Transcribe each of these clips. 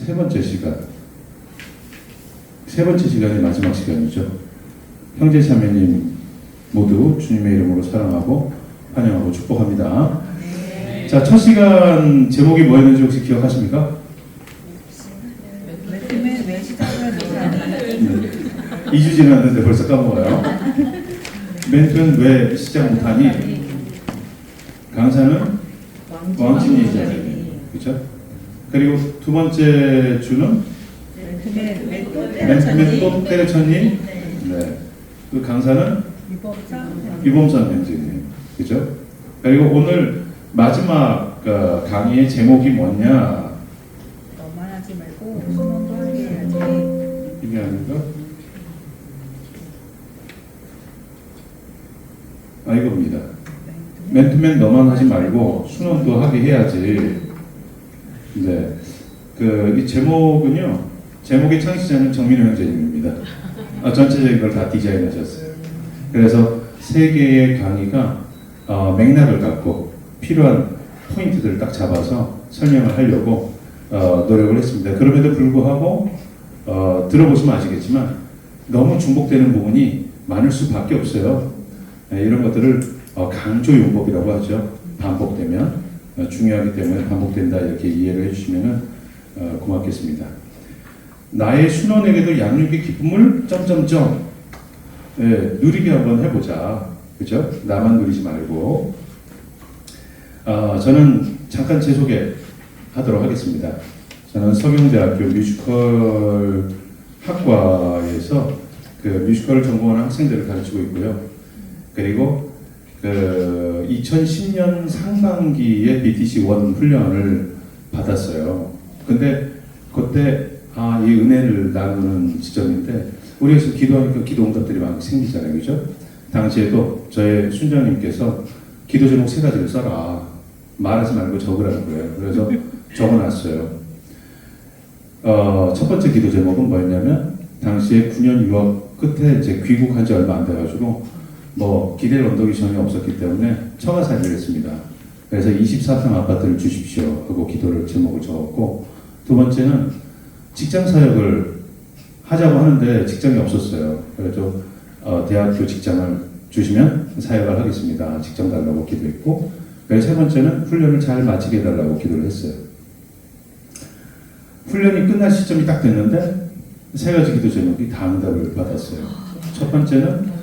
세 번째 시간. 세 번째 시간이 마지막 시간이죠. 형제 자매님 모두 주님의 이름으로 사랑하고 환영하고 축복합니다. 네. 자, 첫 시간 제목이 뭐였는지 혹시 기억하십니까? 왜 시작을 못하니? 2주 지났는데 벌써 까먹어요. 멘트는 왜 시작 못하니? 강사는 왕진이잖아요. 그렇죠? 그리고 두 번째 주는 맨투맨 또 때려쳤니? 네. 그 강사는 유범선 형제님. 그죠? 그리고 오늘 마지막 강의의 제목이 뭐냐? 너만 하지 말고 수능도 하게 해야지. 이게 아닌가? 이겁니다. 맨투맨 너만 하지 말고 순원도 하게 해야지. 네. 이 제목은요, 제목의 창시자는 정민호 형제님입니다. 전체적인 걸 다 디자인하셨어요. 그래서 세 개의 강의가 맥락을 갖고 필요한 포인트들을 딱 잡아서 설명을 하려고 노력을 했습니다. 그럼에도 불구하고 들어보시면 아시겠지만 너무 중복되는 부분이 많을 수밖에 없어요. 이런 것들을 강조 용법이라고 하죠. 반복되면 중요하기 때문에 반복된다 이렇게 이해를 해주시면 고맙겠습니다. 나의 순원에게도 양육의 기쁨을 점점점 누리게 한번 해보자. 그죠? 나만 누리지 말고. 저는 잠깐 제 소개 하도록 하겠습니다. 저는 서경대학교 뮤지컬 학과에서 그 뮤지컬을 전공하는 학생들을 가르치고 있고요. 그리고 2010년 상반기에 BTC 1 훈련을 받았어요. 근데 그때 이 은혜를 나누는 지점인데 우리가 지금 기도하니까 기도 응답들이 많이 생기잖아요. 그죠? 당시에도 저의 순장님께서 기도 제목 3가지를 써라. 말하지 말고 적으라는 거예요. 그래서 적어놨어요. 첫 번째 기도 제목은 뭐였냐면 당시에 9년 유학 끝에 이제 귀국한 지 얼마 안 돼가지고 기댈 언덕이 전혀 없었기 때문에 처가살이를 했습니다. 그래서 24평 아파트를 주십시오 하고 기도를 제목을 적었고, 두 번째는 직장 사역을 하자고 하는데 직장이 없었어요. 그래서 대학교 직장을 주시면 사역을 하겠습니다. 직장 달라고 기도했고, 그래서 세 번째는 훈련을 잘 마치게 해달라고 기도를 했어요. 훈련이 끝날 시점이 딱 됐는데 3가지 기도 제목이 다 응답을 받았어요. 첫 번째는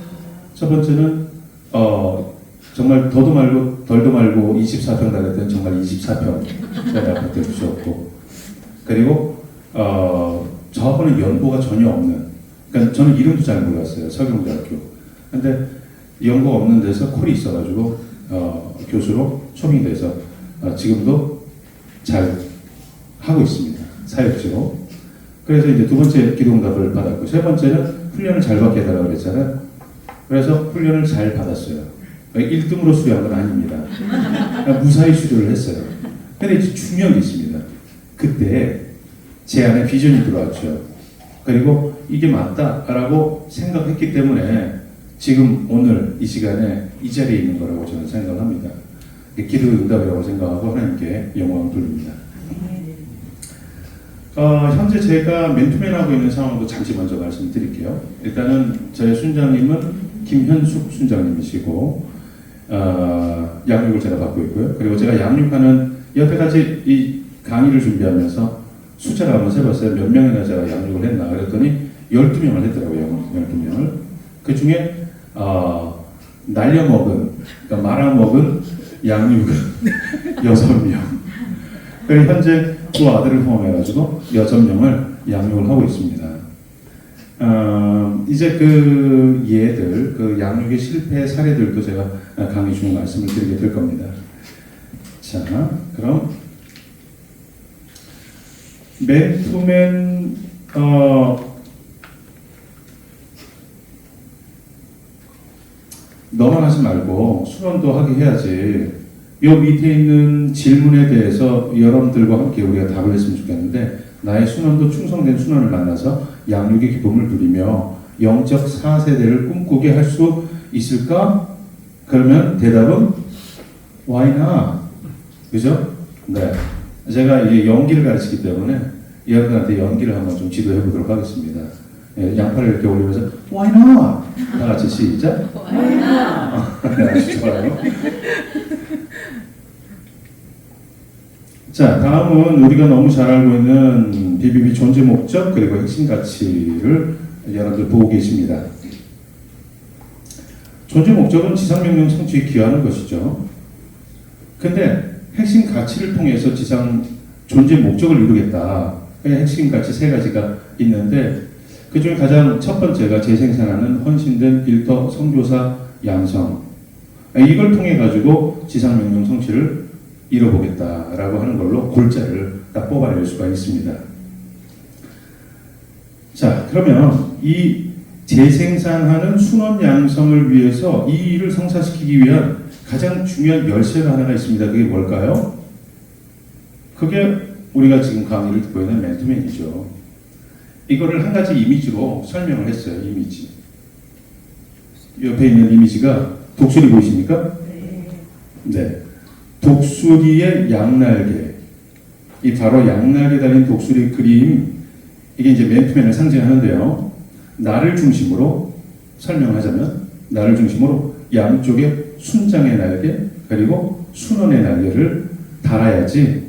정말 더도 말고 덜도 말고 24평 달했더니 정말 24평짜리 아파트를 주셨고, 그리고 저하고는 연고가 전혀 없는, 그러니까 저는 이름도 잘 몰랐어요. 서경대학교. 근데 연고가 없는 데서 콜이 있어가지고 교수로 초빙돼서 지금도 잘 하고 있습니다. 사역지로. 그래서 이제 두 번째 기도응답을 받았고, 세 번째는 훈련을 잘 받게 해달라고 그랬잖아요. 그래서 훈련을 잘 받았어요. 1등으로 수료한 건 아닙니다. 무사히 수료를 했어요. 근데 이제 중요한 게 있습니다. 그때 제 안에 비전이 들어왔죠. 그리고 이게 맞다라고 생각했기 때문에 지금 오늘 이 시간에 이 자리에 있는 거라고 저는 생각을 합니다. 기도 응답이라고 생각하고 하나님께 영광을 돌립니다. 현재 제가 맨투맨하고 있는 상황도 잠시 먼저 말씀드릴게요. 일단은 저의 순장님은 김현숙 순장님이시고 양육을 제가 받고 있고요. 그리고 제가 양육하는 여태까지 이 강의를 준비하면서 숫자를 한번 세봤어요. 몇 명이나 제가 양육을 했나 그랬더니 12명을 했더라고요. 12명을. 그 중에 날려먹은, 그러니까 말아먹은 양육은 6명. 그리고 현재 두 아들을 포함해가지고 6명을 양육을 하고 있습니다. 이제 그 예들, 그 양육의 실패 사례들도 제가 강의 중에 말씀을 드리게 될 겁니다. 자, 그럼 맨투맨 너만 하지 말고 수련도 하게 해야지. 요 밑에 있는 질문에 대해서 여러분들과 함께 우리가 답을 했으면 좋겠는데, 나의 순원도 충성된 순원을 만나서 양육의 기쁨을 누리며 영적 4세대를 꿈꾸게 할 수 있을까? 그러면 대답은 Why not? 그죠? 네. 제가 이제 연기를 가르치기 때문에 여러분한테 연기를 한번 좀 지도해 보도록 하겠습니다. 예, 양팔을 이렇게 올리면서 Why not? 다 같이 시작. Why not? 아주 좋아요. 자, 다음은 우리가 너무 잘 알고 있는 BBB 존재 목적 그리고 핵심 가치를 여러분들 보고 계십니다. 존재 목적은 지상명령 성취에 기여하는 것이죠. 근데 핵심 가치를 통해서 지상 존재 목적을 이루겠다. 핵심 가치 세 가지가 있는데 그 중에 가장 첫 번째가 재생산하는 헌신된 일터 성교사 양성. 이걸 통해 가지고 지상명령 성취를 이뤄보겠다라고 하는 걸로 골자를 딱 뽑아낼 수가 있습니다. 자, 그러면 이 재생산하는 순원 양성을 위해서 이 일을 성사시키기 위한 가장 중요한 열쇠가 하나가 있습니다. 그게 뭘까요? 그게 우리가 지금 강의를 듣고 있는 맨투맨이죠. 이거를 한 가지 이미지로 설명을 했어요. 이미지. 옆에 있는 이미지가 독수리 보이십니까? 네. 독수리의 양날개. 이 바로 양날개 달린 독수리 그림. 이게 이제 맨투맨을 상징하는데요. 나를 중심으로 설명하자면 나를 중심으로 양쪽에 순장의 날개 그리고 순원의 날개를 달아야지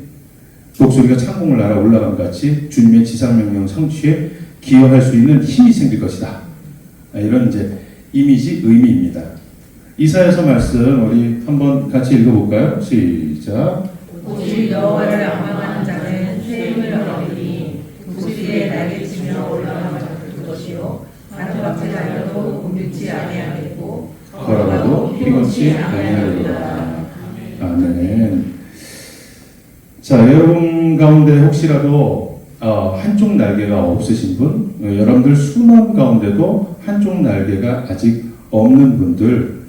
독수리가 창공을 날아 올라간 같이 주님의 지상명령 성취에 기여할 수 있는 힘이 생길 것이다. 이런 이제 이미지 의미입니다. 이사야서 말씀 우리 한번 같이 읽어볼까요? 시작. 오직 여호와를 악망하는 자는 새 힘을 얻으리니 독수리의 날개치며 올라가는 것이요 단호박질 달려도 곤두지 아니하겠고 걸어가도 피곤치 아니하리로다. 아멘. 자, 여러분 가운데 혹시라도 한쪽 날개가 없으신 분, 여러분들 순원 가운데도 한쪽 날개가 아직 없는 분들,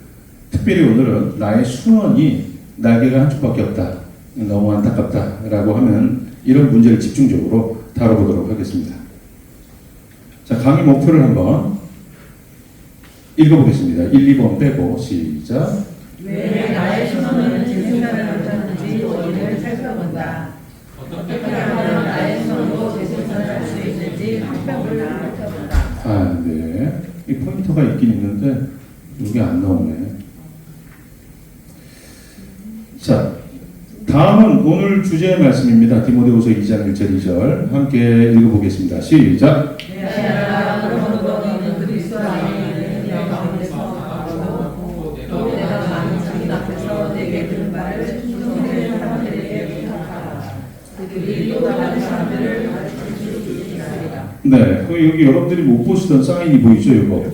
특별히 오늘은 나의 순원이 날개가 한쪽밖에 없다, 너무 안타깝다라고 하면 이런 문제를 집중적으로 다뤄보도록 하겠습니다. 자, 강의 목표를 한번 읽어보겠습니다. 1, 2번 빼고 시작. 왜 나의 순원은 재생산을 못하는지 원인을 살펴본다. 어떻게 하면 나의 순원도 재생산을 할 수 있는지 학평을 살펴본다. 아, 네. 이 포인터가 있긴 있는데 여기 안 나오네. 자, 다음은 오늘 주제의 말씀입니다. 디모데후서 2장 1절 2절 함께 읽어보겠습니다. 시작. 내 아들아, 그러므로 너는 그리스도 안에 있는 내 가운데서 강하고 또 내가 많은 증인 앞에서 내게 들은 바를 충성된 사람들에게 부탁하라. 그들이 또 다른 사람들을 가르칠 수 있으리라. 네, 여기 여러분들이 못 보시던 사인이 보이죠, 이거?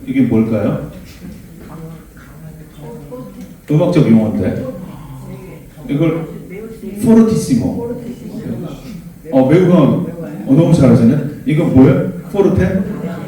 이게 뭘까요? 음악적 용어인데 이걸 포르티시모. 매우 강하게. 너무 잘하시네. 이거 뭐예요? 포르테?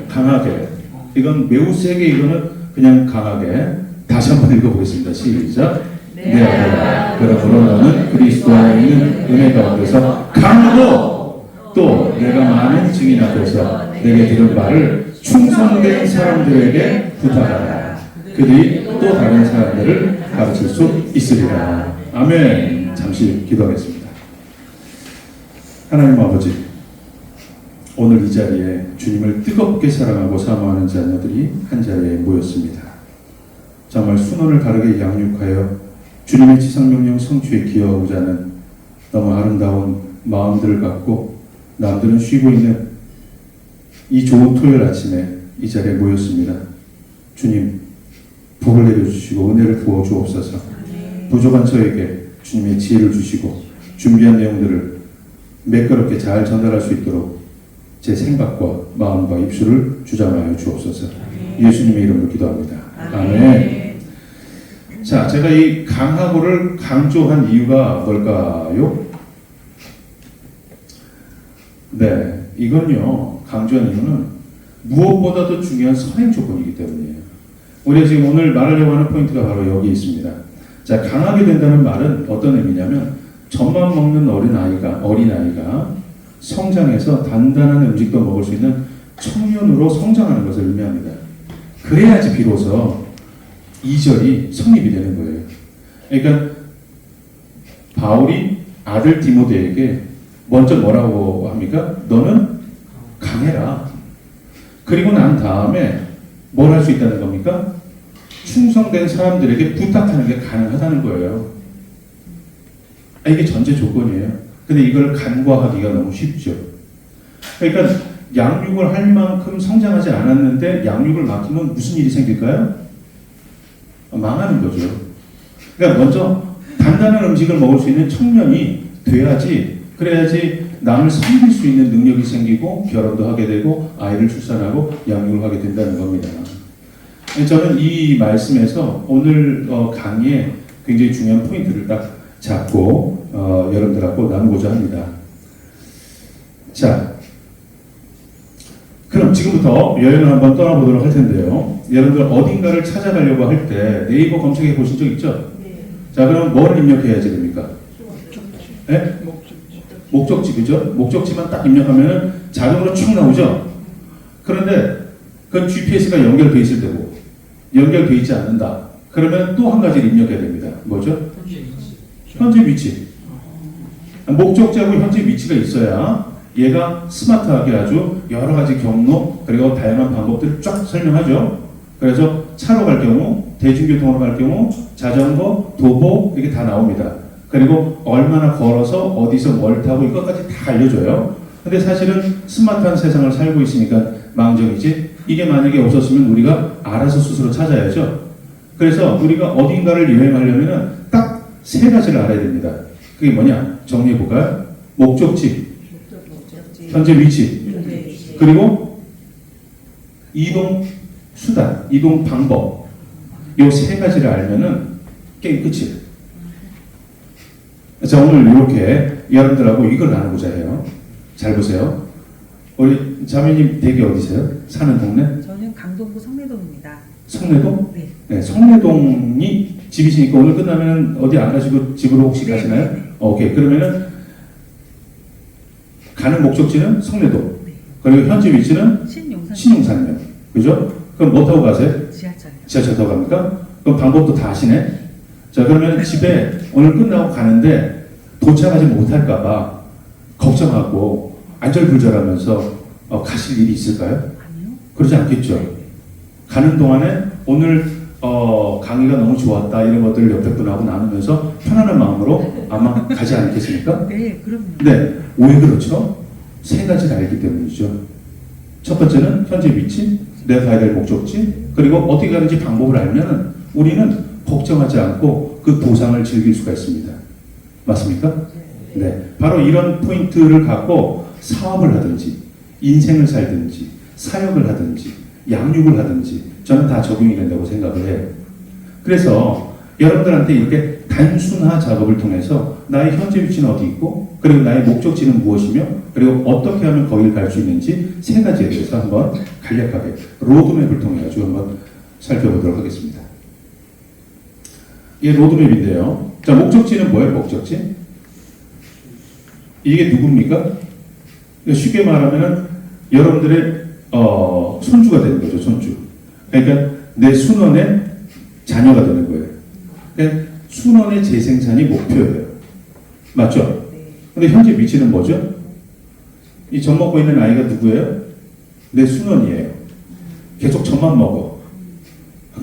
강하게. 이건 매우 세게, 이거는 그냥 강하게. 다시 한번 읽어보겠습니다. 시작. 내 아들아, 그러므로 너는 그리스도 안에 있는 은혜 가운데서 강하고 또 내가 많은 증인 앞에서 내게 들은 바를 충성된 사람들에게 부탁하라. 그들이 또 다른 사람들을 가르칠 수 있으리라. 아멘. 잠시 기도하겠습니다. 하나님 아버지, 오늘 이 자리에 주님을 뜨겁게 사랑하고 사모하는 자녀들이 한 자리에 모였습니다. 정말 순원을 다르게 양육하여 주님의 지상명령 성취에 기여하고자 하는 너무 아름다운 마음들을 갖고 남들은 쉬고 있는 이 좋은 토요일 아침에 이 자리에 모였습니다. 주님, 복을 내려주시고 은혜를 부어주옵소서. 부족한 저에게 주님의 지혜를 주시고 준비한 내용들을 매끄럽게 잘 전달할 수 있도록 제 생각과 마음과 입술을 주장하여 주옵소서. 예수님의 이름으로 기도합니다. 아멘. 자, 제가 이 강하고를 강조한 이유가 뭘까요? 네, 이건요, 강조한 이유는 무엇보다도 중요한 선행 조건이기 때문이에요. 우리가 지금 오늘 말하려고 하는 포인트가 바로 여기 있습니다. 자, 강하게 된다는 말은 어떤 의미냐면 젖만 먹는 어린아이가 성장해서 단단한 음식도 먹을 수 있는 청년으로 성장하는 것을 의미합니다. 그래야지 비로소 2절이 성립이 되는 거예요. 그러니까 바울이 아들 디모데에게 먼저 뭐라고 합니까? 너는 강해라. 그리고 난 다음에 뭘 할 수 있다는 겁니까? 충성된 사람들에게 부탁하는 게 가능하다는 거예요. 이게 전제 조건이에요. 근데 이걸 간과하기가 너무 쉽죠. 그러니까 양육을 할 만큼 성장하지 않았는데 양육을 맡기면 무슨 일이 생길까요? 망하는 거죠. 그러니까 먼저 단단한 음식을 먹을 수 있는 청년이 돼야지, 그래야지 남을 섬길 수 있는 능력이 생기고 결혼도 하게 되고 아이를 출산하고 양육을 하게 된다는 겁니다. 저는 이 말씀에서 오늘 강의에 굉장히 중요한 포인트를 딱 잡고 여러분들하고 나누고자 합니다. 자, 그럼 지금부터 여행을 한번 떠나보도록 할 텐데요. 여러분들 어딘가를 찾아가려고 할 때 네이버 검색해 보신 적 있죠? 네. 자, 그럼 뭘 입력해야지 됩니까? 네? 목적지, 그죠? 목적지만 딱 입력하면 자동으로 쭉 나오죠? 그런데 그건 GPS가 연결되어 있을 때고 연결되어 있지 않는다. 그러면 또 한 가지를 입력해야 됩니다. 뭐죠? 현재 위치. 목적지하고 현재 위치가 있어야 얘가 스마트하게 아주 여러 가지 경로 그리고 다양한 방법들을 쫙 설명하죠. 그래서 차로 갈 경우, 대중교통으로 갈 경우, 자전거, 도보 이게 다 나옵니다. 그리고 얼마나 걸어서 어디서 뭘 타고 이것까지 다 알려줘요. 근데 사실은 스마트한 세상을 살고 있으니까 망정이지. 이게 만약에 없었으면 우리가 알아서 스스로 찾아야죠. 그래서 우리가 어딘가를 여행하려면 딱 세 가지를 알아야 됩니다. 그게 뭐냐? 정리해볼까요? 목적지, 현재 위치, 그리고 이동 수단, 이동 방법. 이 세 가지를 알면은 게임 끝이에요. 자, 오늘 이렇게 여러분들하고 이걸 나누고자 해요. 잘 보세요. 우리 자매님 댁이 어디세요? 사는 동네? 저는 강동구 성내동입니다. 성내동? 네. 네, 성내동이 집이시니까 오늘 끝나면 어디 안 가시고 집으로 혹시 네, 가시나요? 네. 오케이. 그러면은 가는 목적지는 성내동. 네. 그리고 현재 위치는 신용산. 신용산면. 그죠? 그럼 뭐 타고 가세요? 지하철. 지하철 타고 갑니까? 그럼 방법도 다 아시네? 자, 그러면 집에 오늘 끝나고 가는데 도착하지 못할까봐 걱정하고 안절부절하면서 가실 일이 있을까요? 아니요. 그러지 않겠죠. 가는 동안에 오늘 강의가 너무 좋았다 이런 것들을 옆에 분하고 나누면서 편안한 마음으로 아마 가지 않겠습니까? 네, 그럼요. 네. 왜 그렇죠? 세 가지를 알기 때문이죠. 첫 번째는 현재 위치, 내가 가야 될 목적지, 그리고 어떻게 가는지 방법을 알면 우리는 걱정하지 않고 그 보상을 즐길 수가 있습니다. 맞습니까? 네. 바로 이런 포인트를 갖고 사업을 하든지, 인생을 살든지, 사역을 하든지, 양육을 하든지, 저는 다 적용이 된다고 생각을 해요. 그래서 여러분들한테 이렇게 단순화 작업을 통해서 나의 현재 위치는 어디 있고, 그리고 나의 목적지는 무엇이며, 그리고 어떻게 하면 거기를 갈 수 있는지 세 가지에 대해서 한번 간략하게 로드맵을 통해 가지고 한번 살펴보도록 하겠습니다. 이게 로드맵인데요. 자, 목적지는 뭐예요? 목적지? 이게 누굽니까? 쉽게 말하면 여러분들의 손주가 되는 거죠. 손주. 그러니까 내 순원의 자녀가 되는 거예요. 그러니까 순원의 재생산이 목표예요. 맞죠? 근데 현재 위치는 뭐죠? 이 젖 먹고 있는 아이가 누구예요? 내 순원이에요. 계속 젖만 먹어.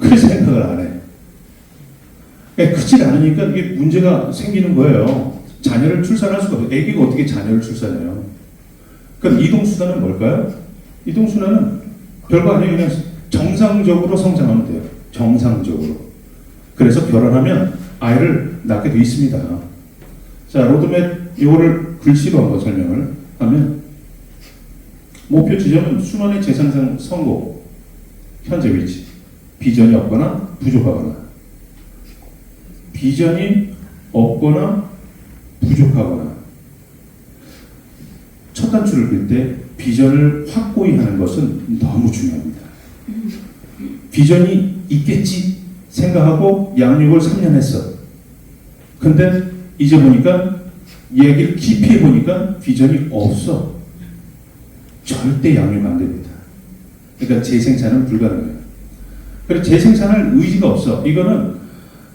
그 생각을 안 해. 그러니까 크지 않으니까 이게 문제가 생기는 거예요. 자녀를 출산할 수가 없어요. 애기가 어떻게 자녀를 출산해요? 그럼 이동수단은 뭘까요? 이동수단은 별거 아니에요. 그냥 정상적으로 성장하면 돼요. 정상적으로. 그래서 결혼하면 아이를 낳게 돼 있습니다. 자, 로드맵 이거를 글씨로 한번 설명을 하면 목표 지점은 순환의 재생산 성공, 현재 위치, 비전이 없거나 부족하거나, 비전이 없거나 부족하거나. 첫 단추를 끌 때 비전을 확고히 하는 것은 너무 중요합니다. 비전이 있겠지 생각하고 양육을 3년 했어. 근데 이제 보니까 얘기를 깊이 해보니까 비전이 없어. 절대 양육 안 됩니다. 그러니까 재생산은 불가능해요. 그리고 재생산할 의지가 없어. 이거는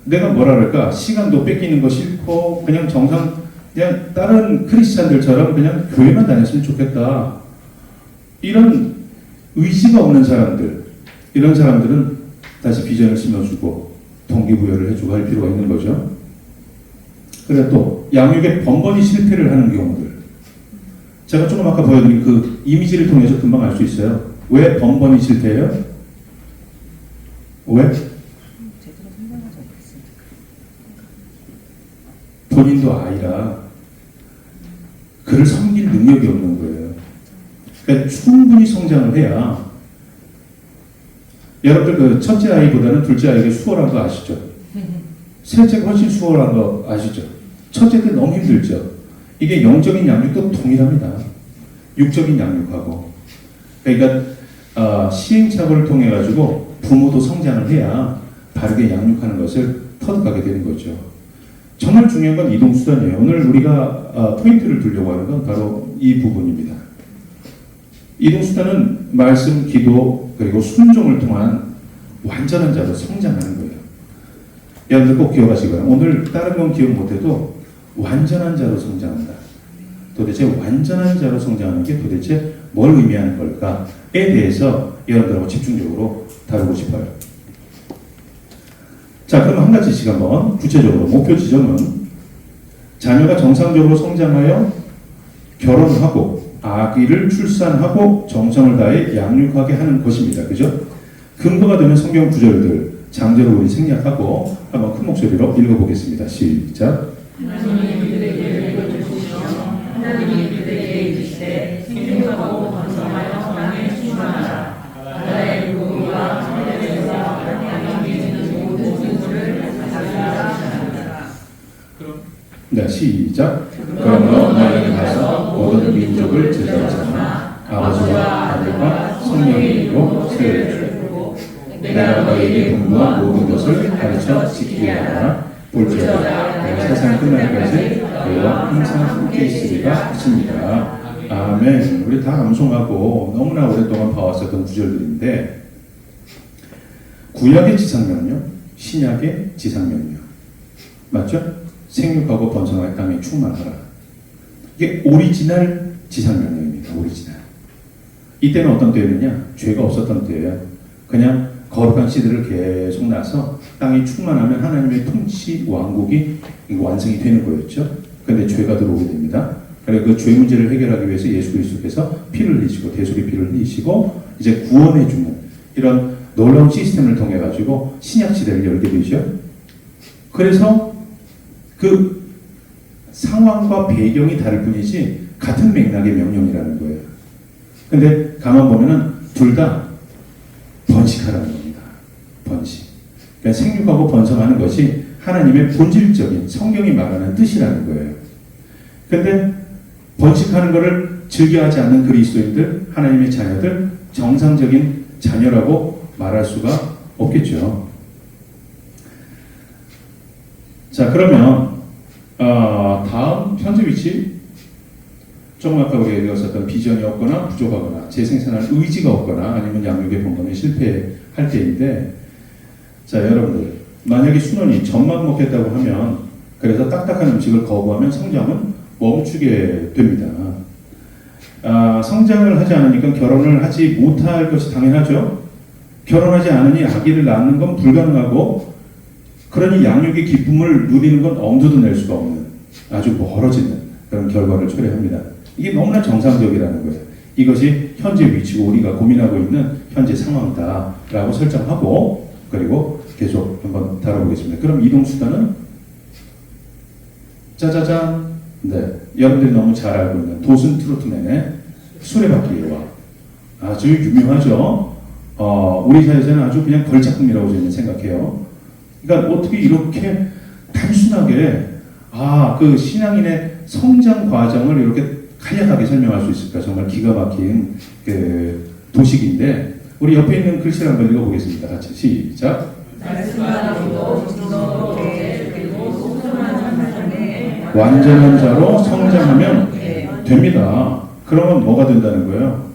내가 뭐라 그럴까, 시간도 뺏기는 거 싫고 그냥 정상 그냥 다른 크리스찬들처럼 그냥 교회만 다녔으면 좋겠다. 이런 의지가 없는 사람들, 이런 사람들은 다시 비전을 심어주고 동기부여를 해주고 할 필요가 있는 거죠. 그리고 또 양육에 번번이 실패를 하는 경우들. 제가 조금 아까 보여드린 그 이미지를 통해서 금방 알 수 있어요. 왜 번번이 실패해요? 왜? 제대로 성장하지 않겠습니다. 본인도 아이라 그를 섬길 능력이 없는 거예요. 그러니까 충분히 성장을 해야 여러분들 그 첫째 아이보다는 둘째 아이가 수월한 거 아시죠? 셋째가 훨씬 수월한 거 아시죠? 첫째 때 너무 힘들죠? 이게 영적인 양육도 동일합니다. 육적인 양육하고. 그러니까 시행착오를 통해 가지고 부모도 성장을 해야 바르게 양육하는 것을 터득하게 되는 거죠. 정말 중요한 건 이동수단이에요. 오늘 우리가 포인트를 두려고 하는 건 바로 이 부분입니다. 이동수단은 말씀, 기도, 그리고 순종을 통한 완전한 자로 성장하는 거예요. 여러분들 꼭 기억하시고요. 오늘 다른 건 기억 못해도 완전한 자로 성장한다. 도대체 완전한 자로 성장하는 게 도대체 뭘 의미하는 걸까에 대해서 여러분들하고 집중적으로 다루고 싶어요. 자, 그럼 한 가지씩 한번 구체적으로 목표 지점은 자녀가 정상적으로 성장하여 결혼하고 아기를 출산하고 정성을 다해 양육하게 하는 것입니다. 그죠? 근거가 되는 성경 구절들 장제로 우리 생략하고 한번 큰 목소리로 읽어보겠습니다. 시작. 하나님이 그들에게 읽어주시며 하나님이 그들에게 이르시되 생육하고 번성하여 땅에 충만하라. 바다의 물고기와 하늘에서 땅에 있는 모든 생물을 다스리라 하시니라. 네, 시작. 그러므로 너희는 가서 모든 민족을 제자로 삼아 아버지와 아들과 성령의 이름으로 세례를 주고 내가 너희에게 분부한 모든 것을 가르쳐 지키게 하라. 볼지어다 내가 세상 끝날까지 너희와 항상 함께 있으리라 하십니다. 아멘. 우리 다 암송하고 너무나 오랫동안 봐왔었던 구절들인데 구약의 지상명령, 신약의 지상명령 맞죠? 생육하고 번성할 땅에 충만하라. 이게 오리지널 지상명령입니다. 오리지널. 이때는 어떤 때였느냐? 죄가 없었던 때예요. 그냥 거룩한 씨들을 계속 낳아서 땅이 충만하면 하나님의 통치 왕국이 완성이 되는 거였죠. 그런데 죄가 들어오게 됩니다. 그래서 그 죄 문제를 해결하기 위해서 예수 그리스도께서 피를 흘리시고 대속의 피를 흘리시고 이제 구원해 주는 이런 놀라운 시스템을 통해 가지고 신약 시대를 열게 되죠. 그래서 그 상황과 배경이 다를 뿐이지 같은 맥락의 명령이라는 거예요. 근데 가만 보면은 둘 다 번식하라는 겁니다. 번식. 그러니까 생육하고 번성하는 것이 하나님의 본질적인 성경이 말하는 뜻이라는 거예요. 근데 번식하는 것을 즐겨하지 않는 그리스도인들, 하나님의 자녀들, 정상적인 자녀라고 말할 수가 없겠죠. 자, 그러면 다음 현재 위치, 조금 아까 우리가 읽었었던 비전이 없거나 부족하거나 재생산할 의지가 없거나 아니면 양육의 번번에 실패할 때인데, 자, 여러분들 만약에 순원이 젖만 먹겠다고 하면 그래서 딱딱한 음식을 거부하면 성장은 멈추게 됩니다. 성장을 하지 않으니까 결혼을 하지 못할 것이 당연하죠. 결혼하지 않으니 아기를 낳는 건 불가능하고, 그러니 양육의 기쁨을 누리는 건 엄두도 낼 수가 없는 아주 멀어지는 그런 결과를 초래합니다. 이게 너무나 정상적이라는 거예요. 이것이 현재 위치고 우리가 고민하고 있는 현재 상황이다라고 설정하고, 그리고 계속 한번 다뤄보겠습니다. 그럼 이동수단은 짜자잔, 네, 여러분들이 너무 잘 알고 있는 도슨 트로트맨의 수레바퀴와 아주 유명하죠. 우리 사회에서는 아주 그냥 걸작품이라고 저는 생각해요. 그러니까 어떻게 이렇게 단순하게 그 신앙인의 성장 과정을 이렇게 간략하게 설명할 수 있을까? 정말 기가 막힌 그 도식인데, 우리 옆에 있는 글씨를 한번 읽어보겠습니다. 같이 시작. 완전한 자로 성장하면 됩니다. 그러면 뭐가 된다는 거예요?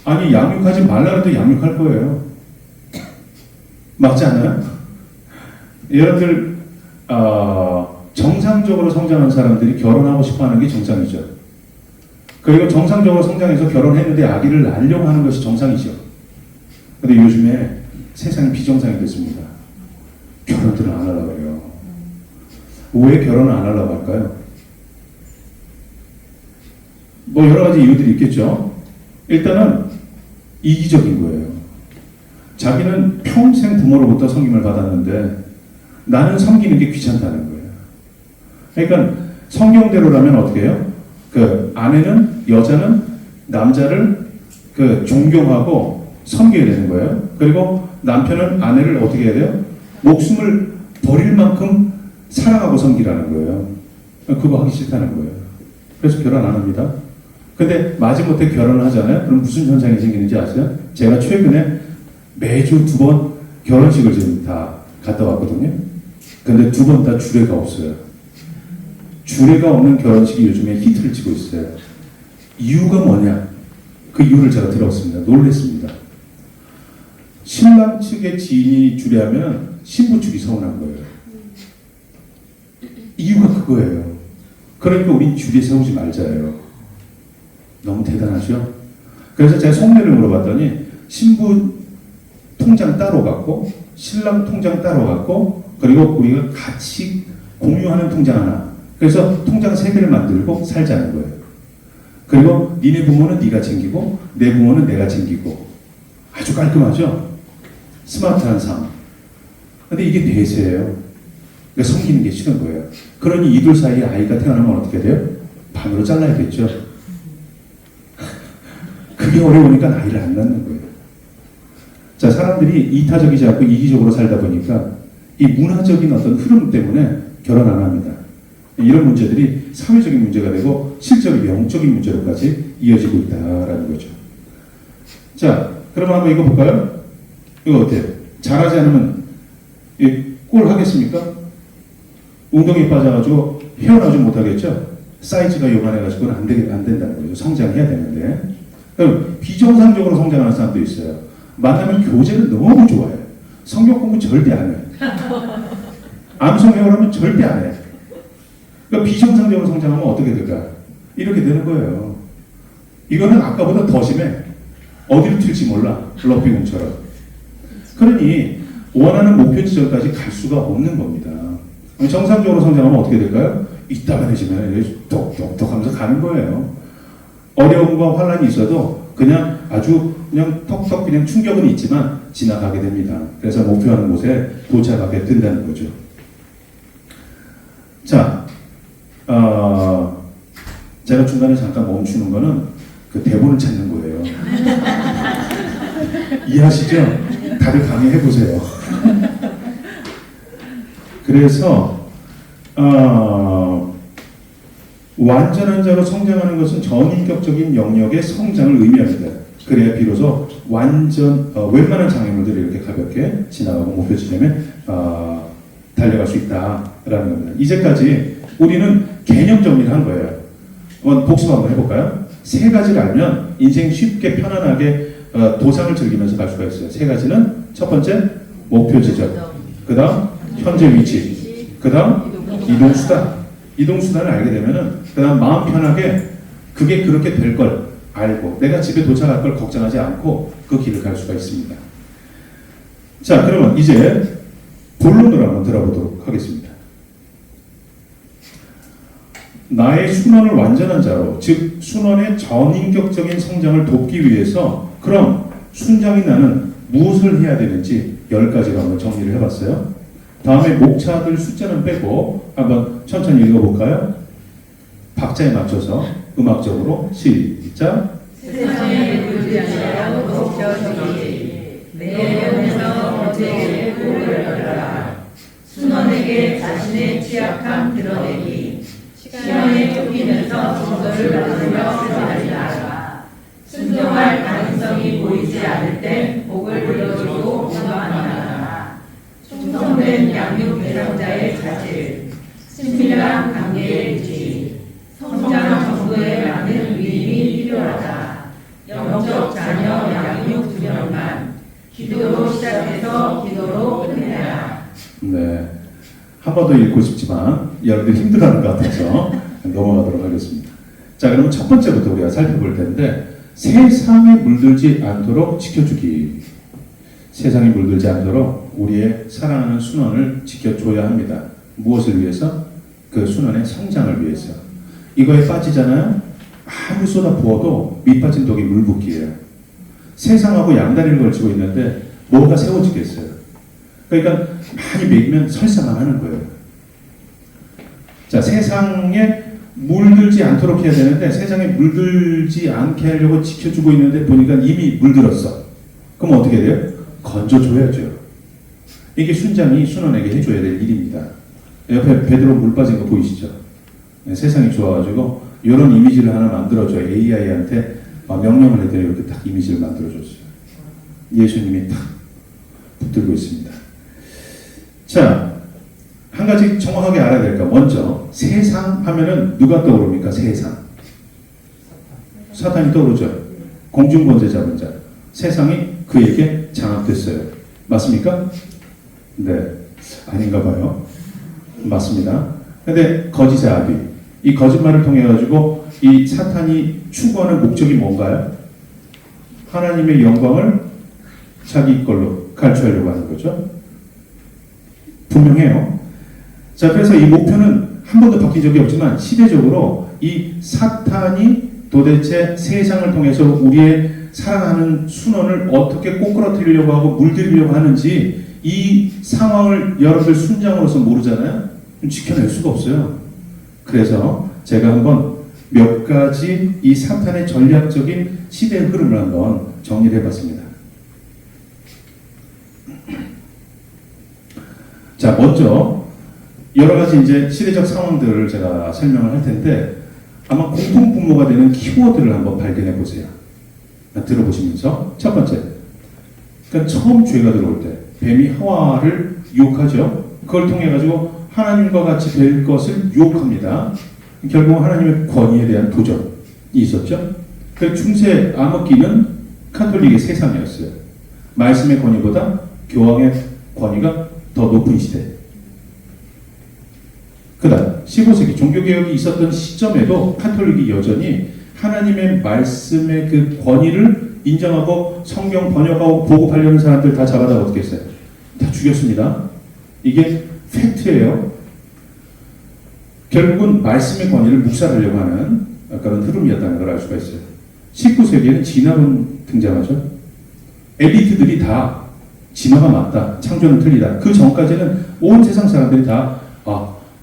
아니, 양육하지 말라 해도 양육할 거예요. 맞지 않아요? 여러분들 정상적으로 성장한 사람들이 결혼하고 싶어 하는 게 정상이죠. 그리고 정상적으로 성장해서 결혼했는데 아기를 낳으려고 하는 것이 정상이죠. 근데 요즘에 세상이 비정상이 됐습니다. 결혼들을 안 하려고 해요. 왜 결혼을 안 하려고 할까요? 뭐 여러 가지 이유들이 있겠죠. 일단은 이기적인 거예요. 자기는 평생 부모로부터 섬김을 받았는데 나는 섬기는 게 귀찮다는 거예요. 그러니까 성경대로라면 어떻게 해요? 그 아내는 여자는 남자를 그 존경하고 섬겨야 되는 거예요. 그리고 남편은 아내를 어떻게 해야 돼요? 목숨을 버릴 만큼 사랑하고 섬기라는 거예요. 그거 하기 싫다는 거예요. 그래서 결혼 안 합니다. 근데 마지못해 결혼을 하잖아요. 그럼 무슨 현상이 생기는지 아세요? 제가 최근에 매주 2번 결혼식을 지금 다 갔다 왔거든요. 근데 2번 다 주례가 없어요. 주례가 없는 결혼식이 요즘에 히트를 치고 있어요. 이유가 뭐냐? 그 이유를 제가 들었습니다. 놀랬습니다. 신랑 측의 지인이 주례하면 신부 측이 서운한 거예요. 이유가 그거예요. 그러니까 우린 주례 세우지 말자예요. 너무 대단하죠? 그래서 제가 속내를 물어봤더니 신부 통장 따로 갖고 신랑 통장 따로 갖고 그리고 우리가 같이 공유하는 통장 하나. 그래서 통장 3개를 만들고 살자는 거예요. 그리고 니네 부모는 네가 챙기고 내 부모는 내가 챙기고 아주 깔끔하죠? 스마트한 삶. 근데 이게 대세예요. 그러니까 섬기는 게 싫은 거예요. 그러니 이둘 사이에 아이가 태어나면 어떻게 돼요? 반으로 잘라야겠죠. 그게 어려우니까 아이를 안 낳는 거예요. 자, 사람들이 이타적이지 않고 이기적으로 살다 보니까 이 문화적인 어떤 흐름 때문에 결혼 안 합니다. 이런 문제들이 사회적인 문제가 되고 실제로 영적인 문제로까지 이어지고 있다라는 거죠. 자, 그럼 한번 이거 볼까요? 이거 어때요? 잘하지 않으면 꼴 하겠습니까? 운동에 빠져가지고 헤어나오지 못하겠죠? 사이즈가 요만해가지고는 안 된다는 거죠. 성장해야 되는데. 그럼 비정상적으로 성장하는 사람도 있어요. 만나면 교제는 너무 좋아해요. 성경 공부 절대 안 해요. 암송 회원하면 절대 안 해요. 그러니까 비정상적으로 성장하면 어떻게 될까? 이렇게 되는 거예요. 이거는 아까보다 더 심해. 어디로 튈지 몰라. 러비공처럼. 그러니 원하는 목표 지점까지 갈 수가 없는 겁니다. 정상적으로 성장하면 어떻게 될까요? 이따만해지면 똑똑똑 하면서 가는 거예요. 어려움과 환란이 있어도 그냥 아주 그냥 턱턱 그냥 충격은 있지만 지나가게 됩니다. 그래서 목표하는 곳에 도착하게 된다는 거죠. 자, 제가 중간에 잠깐 멈추는 거는 그 대본을 찾는 거예요. 이해하시죠? 다들 강의해보세요. 그래서 완전한 자로 성장하는 것은 전인격적인 영역의 성장을 의미합니다. 그래야 비로소 웬만한 장애물들이 이렇게 가볍게 지나가고 목표 지점에 달려갈 수 있다라는 겁니다. 이제까지 우리는 개념 정리를 한 거예요. 한번 복습 한번 해볼까요? 3가지를 알면 인생 쉽게 편안하게 도상을 즐기면서 갈 수가 있어요. 3가지는 첫 번째 목표 지점, 그 다음 현재 위치, 그 다음 이동수단. 이동수단을 알게 되면은 그 다음 마음 편하게 그게 그렇게 될 걸 알고 내가 집에 도착할 걸 걱정하지 않고 그 길을 갈 수가 있습니다. 자, 그러면 이제 본론으로 한번 들어보도록 하겠습니다. 나의 순원을 완전한 자로, 즉 순원의 전인격적인 성장을 돕기 위해서 그럼 순장이 나는 무엇을 해야 되는지 10가지로 한번 정리를 해봤어요. 다음에 목차들 숫자는 빼고 한번 천천히 읽어볼까요? 박자에 맞춰서 음악적으로 시작. 세상에 물지 않으려 걱정이지 내 영에서 언제에 꼴을 열어라. 순원에게 자신의 취약함 드러내기. 시간에 쫓기면서 정도를 받으며 살아라. 순종할 가능성이 보이지 않을 때 복을 들어주고 공감하라. 충성된 양육 대상자의 자질, 친밀한 관계의 유지, 성장 정도에 맞는 위임이 필요하다. 영적 자녀 양육 2년만 기도로 시작해서 기도로 끝내라. 네, 한 한 번 더 읽고 싶지만 여러분들 힘들어하는 것 같아서 넘어가도록 하겠습니다. 자, 그러면 첫 번째부터 우리가 살펴볼 텐데 세상에 물들지 않도록 지켜주기. 세상에 물들지 않도록 우리의 사랑하는 순원을 지켜줘야 합니다. 무엇을 위해서? 그 순원의 성장을 위해서. 이거에 빠지잖아요? 아무리 쏟아 부어도 밑빠진 독이 물붓기예요. 세상하고 양다리를 걸치고 있는데 뭐가 세워지겠어요? 그러니까 많이 먹이면 설사만 하는 거예요. 자, 세상에 물들지 않도록 해야 되는데 세상에 물들지 않게 하려고 지켜주고 있는데 보니까 이미 물들었어. 그럼 어떻게 돼요? 건져줘야죠. 이게 순장이 순원에게 해줘야 될 일입니다. 옆에 베드로 물 빠진 거 보이시죠? 네, 세상이 좋아가지고 이런 이미지를 하나 만들어줘. AI한테 명령을 해드려 이렇게 딱 이미지를 만들어줬어요. 예수님이 딱 붙들고 있습니다. 자, 한 가지 정확하게 알아야 될까? 먼저 세상 하면은 누가 떠오릅니까? 세상. 사탄이 떠오르죠. 공중권세 잡은 자. 세상이 그에게 장악됐어요. 맞습니까? 네. 아닌가 봐요. 맞습니다. 근데 거짓의 아비. 이 거짓말을 통해 가지고 이 사탄이 추구하는 목적이 뭔가요? 하나님의 영광을 자기 걸로 갈취하려고 하는 거죠. 분명해요. 자, 그래서 이 목표는 한 번도 바뀐 적이 없지만 시대적으로 이 사탄이 도대체 세상을 통해서 우리의 사랑하는 순원을 어떻게 꼬꾸라뜨리려고 하고 물들이려고 하는지 이 상황을 여러분들 순장으로서 모르잖아요? 지켜낼 수가 없어요. 그래서 제가 한번 몇 가지 이 사탄의 전략적인 시대의 흐름을 한번 정리를 해봤습니다. 자, 먼저 여러 가지 이제 시대적 상황들을 제가 설명을 할 텐데 아마 공통 분모가 되는 키워드를 한번 발견해 보세요. 들어보시면서 첫 번째, 그러니까 처음 죄가 들어올 때 뱀이 하와를 유혹하죠. 그걸 통해 가지고 하나님과 같이 될 것을 유혹합니다. 결국 하나님의 권위에 대한 도전이 있었죠. 그 중세 암흑기는 카톨릭의 세상이었어요. 말씀의 권위보다 교황의 권위가 더 높은 시대. 그 다음 15세기 종교개혁이 있었던 시점에도 카톨릭이 여전히 하나님의 말씀의 그 권위를 인정하고 성경 번역하고 보고하려는 사람들 다 잡아다 어떻게 했어요? 다 죽였습니다. 이게 팩트예요. 결국은 말씀의 권위를 묵살하려고 하는 그런 흐름이었다는 걸 알 수가 있어요. 19세기에는 진화론 등장하죠. 엘리트들이 다 진화가 맞다, 창조는 틀리다. 그 전까지는 온 세상 사람들이 다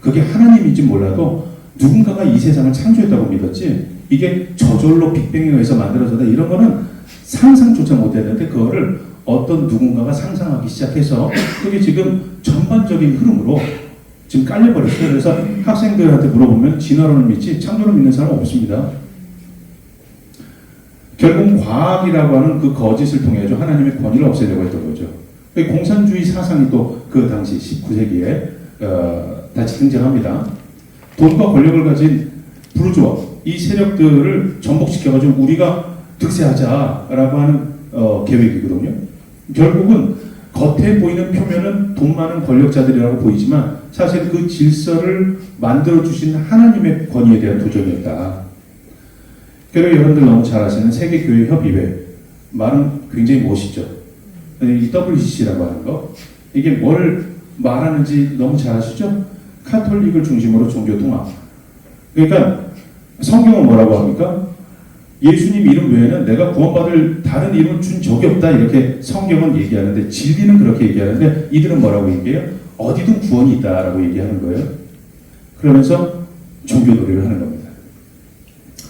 그게 하나님인지 몰라도 누군가가 이 세상을 창조했다고 믿었지 이게 저절로 빅뱅에 의해서 만들어졌다 이런 거는 상상조차 못했는데 그거를 어떤 누군가가 상상하기 시작해서 그게 지금 전반적인 흐름으로 지금 깔려버렸어요. 그래서 학생들한테 물어보면 진화론을 믿지 창조를 믿는 사람은 없습니다. 결국 과학이라고 하는 그 거짓을 통해 하나님의 권위를 없애려고 했던 거죠. 공산주의 사상이 또 그 당시 19세기에 다시 등장합니다. 돈과 권력을 가진 부르주아 이 세력들을 전복시켜가지고 우리가 득세하자라고 하는 계획이거든요. 결국은 겉에 보이는 표면은 돈 많은 권력자들이라고 보이지만 사실 그 질서를 만들어주신 하나님의 권위에 대한 도전이었다. 그리고 여러분들 너무 잘 아시는 세계교회협의회 말은 굉장히 멋있죠. 이 WCC라고 하는 거 이게 뭘 말하는지 너무 잘 아시죠? 카톨릭을 중심으로 종교 통합. 그러니까 성경은 뭐라고 합니까? 예수님 이름 외에는 내가 구원받을 다른 이름을 준 적이 없다 이렇게 성경은 얘기하는데 진리는 그렇게 얘기하는데 이들은 뭐라고 얘기해요? 어디든 구원이 있다라고 얘기하는 거예요. 그러면서 종교 놀이를 하는 겁니다.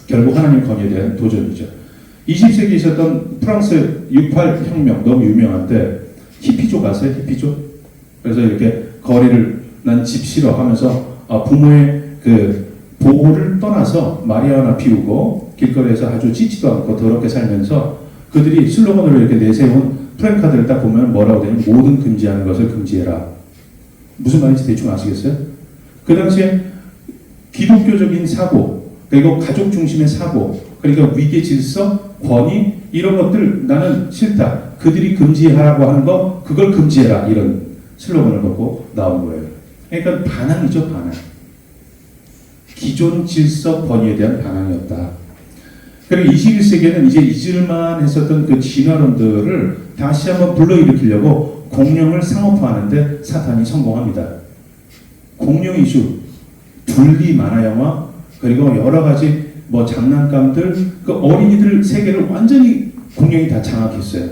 결국 하나님 권위에 대한 도전이죠. 20세기에 있었던 프랑스 68 혁명 너무 유명한데 히피족 아세요? 히피족? 그래서 이렇게 거리를 난 집 싫어 하면서 부모의 그 보호를 떠나서 마리아나 피우고 길거리에서 아주 찢지도 않고 더럽게 살면서 그들이 슬로건으로 이렇게 내세운 프랭카드를 딱 보면 뭐라고 되냐면 모든 금지하는 것을 금지해라. 무슨 말인지 대충 아시겠어요? 그 당시에 기독교적인 사고 그리고 가족 중심의 사고 그러니까 위계 질서, 권위 이런 것들 나는 싫다. 그들이 금지하라고 하는 거 그걸 금지해라. 이런 슬로건을 갖고 나온 거예요. 그러니까 반항이죠, 반항. 기존 질서 권위에 대한 반항이었다. 그리고 21세기에는 이제 잊을만 했었던 그 진화론들을 다시 한번 불러일으키려고 공룡을 상업화하는데 사탄이 성공합니다. 공룡 이슈, 둘리 만화 영화, 그리고 여러 가지 뭐 장난감들, 그 어린이들 세계를 완전히 공룡이 다 장악했어요.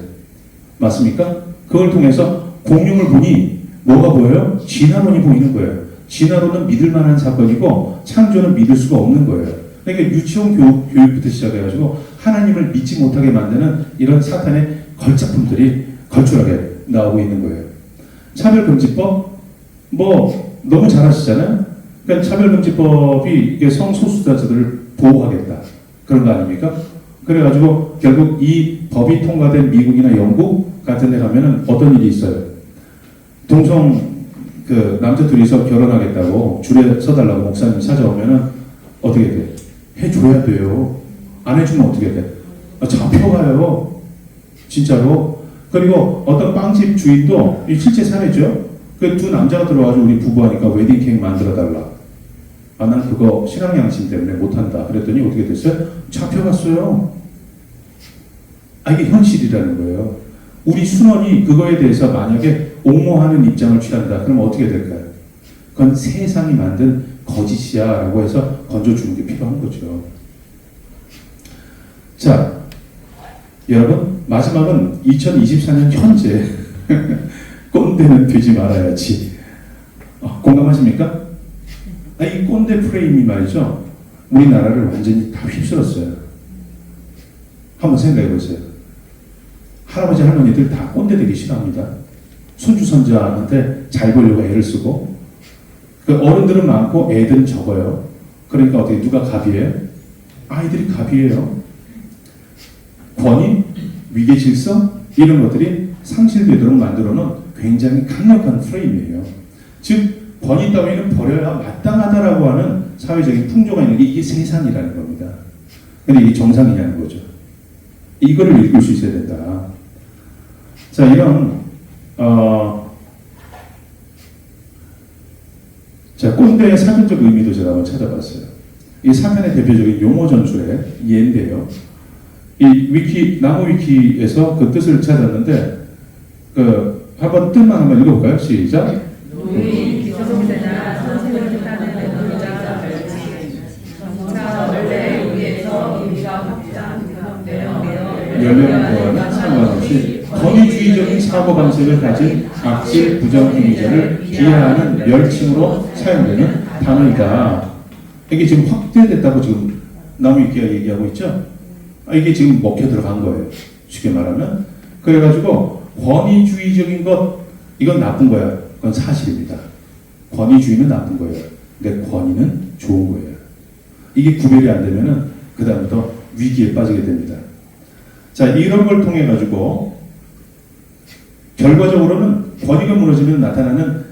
맞습니까? 그걸 통해서 공룡을 보니 뭐가 보여요? 진화론이 보이는 거예요. 진화론은 믿을 만한 사건이고 창조는 믿을 수가 없는 거예요. 그러니까 유치원 교육부터 시작해가지고 하나님을 믿지 못하게 만드는 이런 사탄의 걸작품들이 걸출하게 나오고 있는 거예요. 차별금지법, 뭐 너무 잘 아시잖아요. 그러니까 차별금지법이 이게 성소수자들을 보호하겠다 그런 거 아닙니까? 그래가지고 결국 이 법이 통과된 미국이나 영국 같은 데 가면은 어떤 일이 있어요? 동성 그 남자 둘이서 결혼하겠다고 줄에 서달라고 목사님 찾아오면은 어떻게 돼? 해줘야 돼요. 안 해주면 어떻게 돼? 잡혀가요. 진짜로. 그리고 어떤 빵집 주인도 실제 사례죠. 그 두 남자가 들어와가지고 우리 부부하니까 웨딩 케이크 만들어달라. 난 그거 신앙 양심 때문에 못한다. 그랬더니 어떻게 됐어요? 잡혀갔어요. 이게 현실이라는 거예요. 우리 순원이 그거에 대해서 만약에 옹호하는 입장을 취한다. 그럼 어떻게 될까요? 그건 세상이 만든 거짓이야 라고 해서 건져주는 게 필요한 거죠. 자, 여러분 마지막은 2024년 현재 꼰대는 되지 말아야지. 공감하십니까? 이 꼰대 프레임이 말이죠. 우리나라를 완전히 다 휩쓸었어요. 한번 생각해 보세요. 할아버지 할머니들 다 꼰대 되기 싫어합니다. 손주 손자한테 잘 보려고 애를 쓰고, 그 어른들은 많고 애들은 적어요. 그러니까 어떻게 누가 갑이에요? 아이들이 갑이에요. 권위, 위계 질서 이런 것들이 상실되도록 만들어놓은 굉장히 강력한 프레임이에요. 즉 권위 따위는 버려야 마땅하다라고 하는 사회적인 풍조가 있는 게 이게 세상이라는 겁니다. 근데 이게 정상이냐는 거죠. 이거를 읽을 수 있어야 된다. 자, 이런 자, 꼰대의 사전적 의미도 제가 한번 찾아봤어요. 이 사탄의 대표적인 용어 전술의 예인데요. 이 나무 위키에서 그 뜻을 찾았는데, 한번 뜻만 한번 읽어볼까요? 시작. 노인, 기성세자, 선생을 뜻하는 노자, 자, 원래 우리에서 의미가 확장, 변형되어 연령과 상관없이 권위주의적인 사고방식을 가진 악질 부정 행위자를 비하하는 멸칭으로 사용되는 단어이다. 이게 지금 확대됐다고 지금 나무 위키가 얘기하고 있죠? 이게 지금 먹혀 들어간 거예요. 쉽게 말하면. 그래가지고 권위주의적인 것, 이건 나쁜 거야. 그건 사실입니다. 권위주의는 나쁜 거예요. 근데 권위는 좋은 거예요. 이게 구별이 안 되면은 그 다음부터 위기에 빠지게 됩니다. 자, 이런 걸 통해 가지고 결과적으로는 권위가 무너지면 나타나는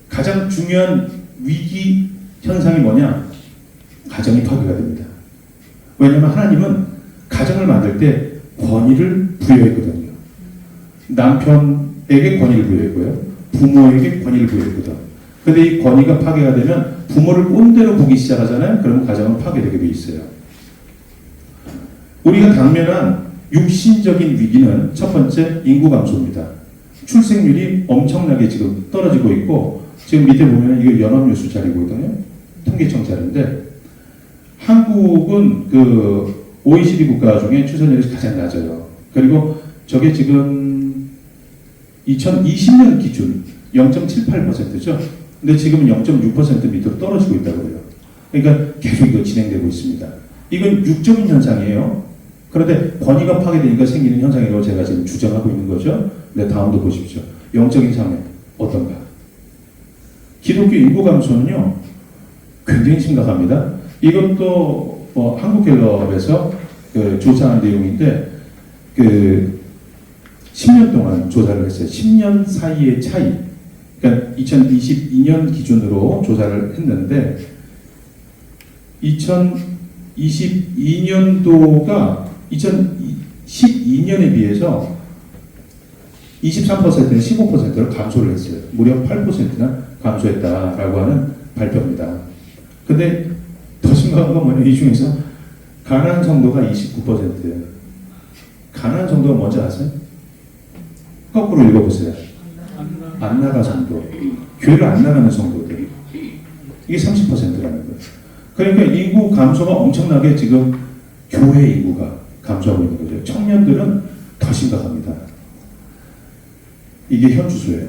가장 중요한 위기 현상이 뭐냐? 가정이 파괴가 됩니다. 왜냐하면 하나님은 가정을 만들 때 권위를 부여했거든요. 남편에게 권위를 부여했고요. 부모에게 권위를 부여했거든. 근데 이 권위가 파괴가 되면 부모를 꼰대로 보기 시작하잖아요. 그러면 가정은 파괴되게 돼 있어요. 우리가 당면한 육신적인 위기는 첫 번째 인구 감소입니다. 출생률이 엄청나게 지금 떨어지고 있고, 지금 밑에 보면 이게 연합뉴스 자료거든요. 통계청 자료인데, 한국은 그 OECD 국가 중에 출산율이 가장 낮아요. 그리고 저게 지금 2020년 기준 0.78%죠. 근데 지금 0.6% 밑으로 떨어지고 있다고 해요. 그러니까 계속 이거 진행되고 있습니다. 이건 육적인 현상이에요. 그런데 권위가 파괴되니까 생기는 현상이라고 제가 지금 주장하고 있는 거죠. 네, 다음도 보십시오. 영적인 상해 어떤가? 기독교 인구 감소는요 굉장히 심각합니다. 이것도 한국갤럽에서 그 조사한 내용인데, 그 10년 동안 조사를 했어요. 10년 사이의 차이. 그러니까 2022년 기준으로 조사를 했는데, 2022년도가 2012년에 비해서 23%는 15%를 감소를 했어요. 무려 8%나 감소했다라고 하는 발표입니다. 근데 더 심각한 건 뭐냐, 이 중에서 가난 정도가 29%예요. 가난 정도가 뭔지 아세요? 거꾸로 읽어보세요. 안 나가 정도. 교회를 안 나가는 정도들. 이게 30%라는 거예요. 그러니까 인구 감소가 엄청나게 지금 교회 인구가 감소하고 있는 거죠. 청년들은 더 심각합니다. 이게 현 주소예요.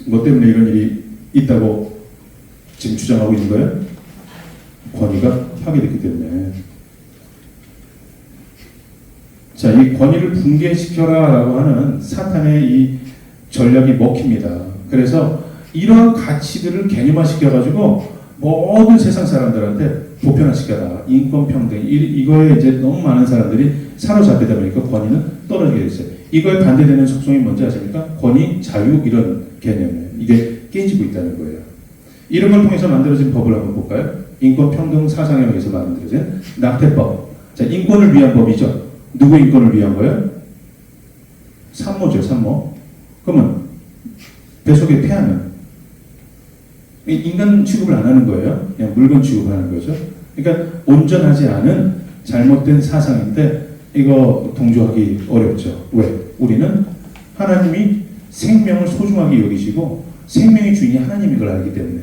뭐 때문에 이런 일이 있다고 지금 주장하고 있는 거예요? 권위가 파괴됐기 때문에. 자, 이 권위를 붕괴시켜라라고 하는 사탄의 이 전략이 먹힙니다. 그래서 이러한 가치들을 개념화시켜가지고 모든 세상 사람들한테 보편화시켜라. 인권평등. 이거에 이제 너무 많은 사람들이 사로잡히다 보니까 권위는 떨어지게 됐어요. 이거에 반대되는 속성이 뭔지 아십니까? 권위, 자유 이런 개념이에요. 이게 깨지고 있다는 거예요. 이런 걸 통해서 만들어진 법을 한번 볼까요? 인권평등 사상에 의해서 만들어진 낙태법. 자, 인권을 위한 법이죠. 누구 인권을 위한 거예요? 산모죠, 산모. 그러면 뱃속에 태아는 인간 취급을 안 하는 거예요. 그냥 물건 취급을 하는 거죠. 그러니까 온전하지 않은 잘못된 사상인데 이거 동조하기 어렵죠. 왜? 우리는 하나님이 생명을 소중하게 여기시고 생명의 주인이 하나님인 걸 알기 때문에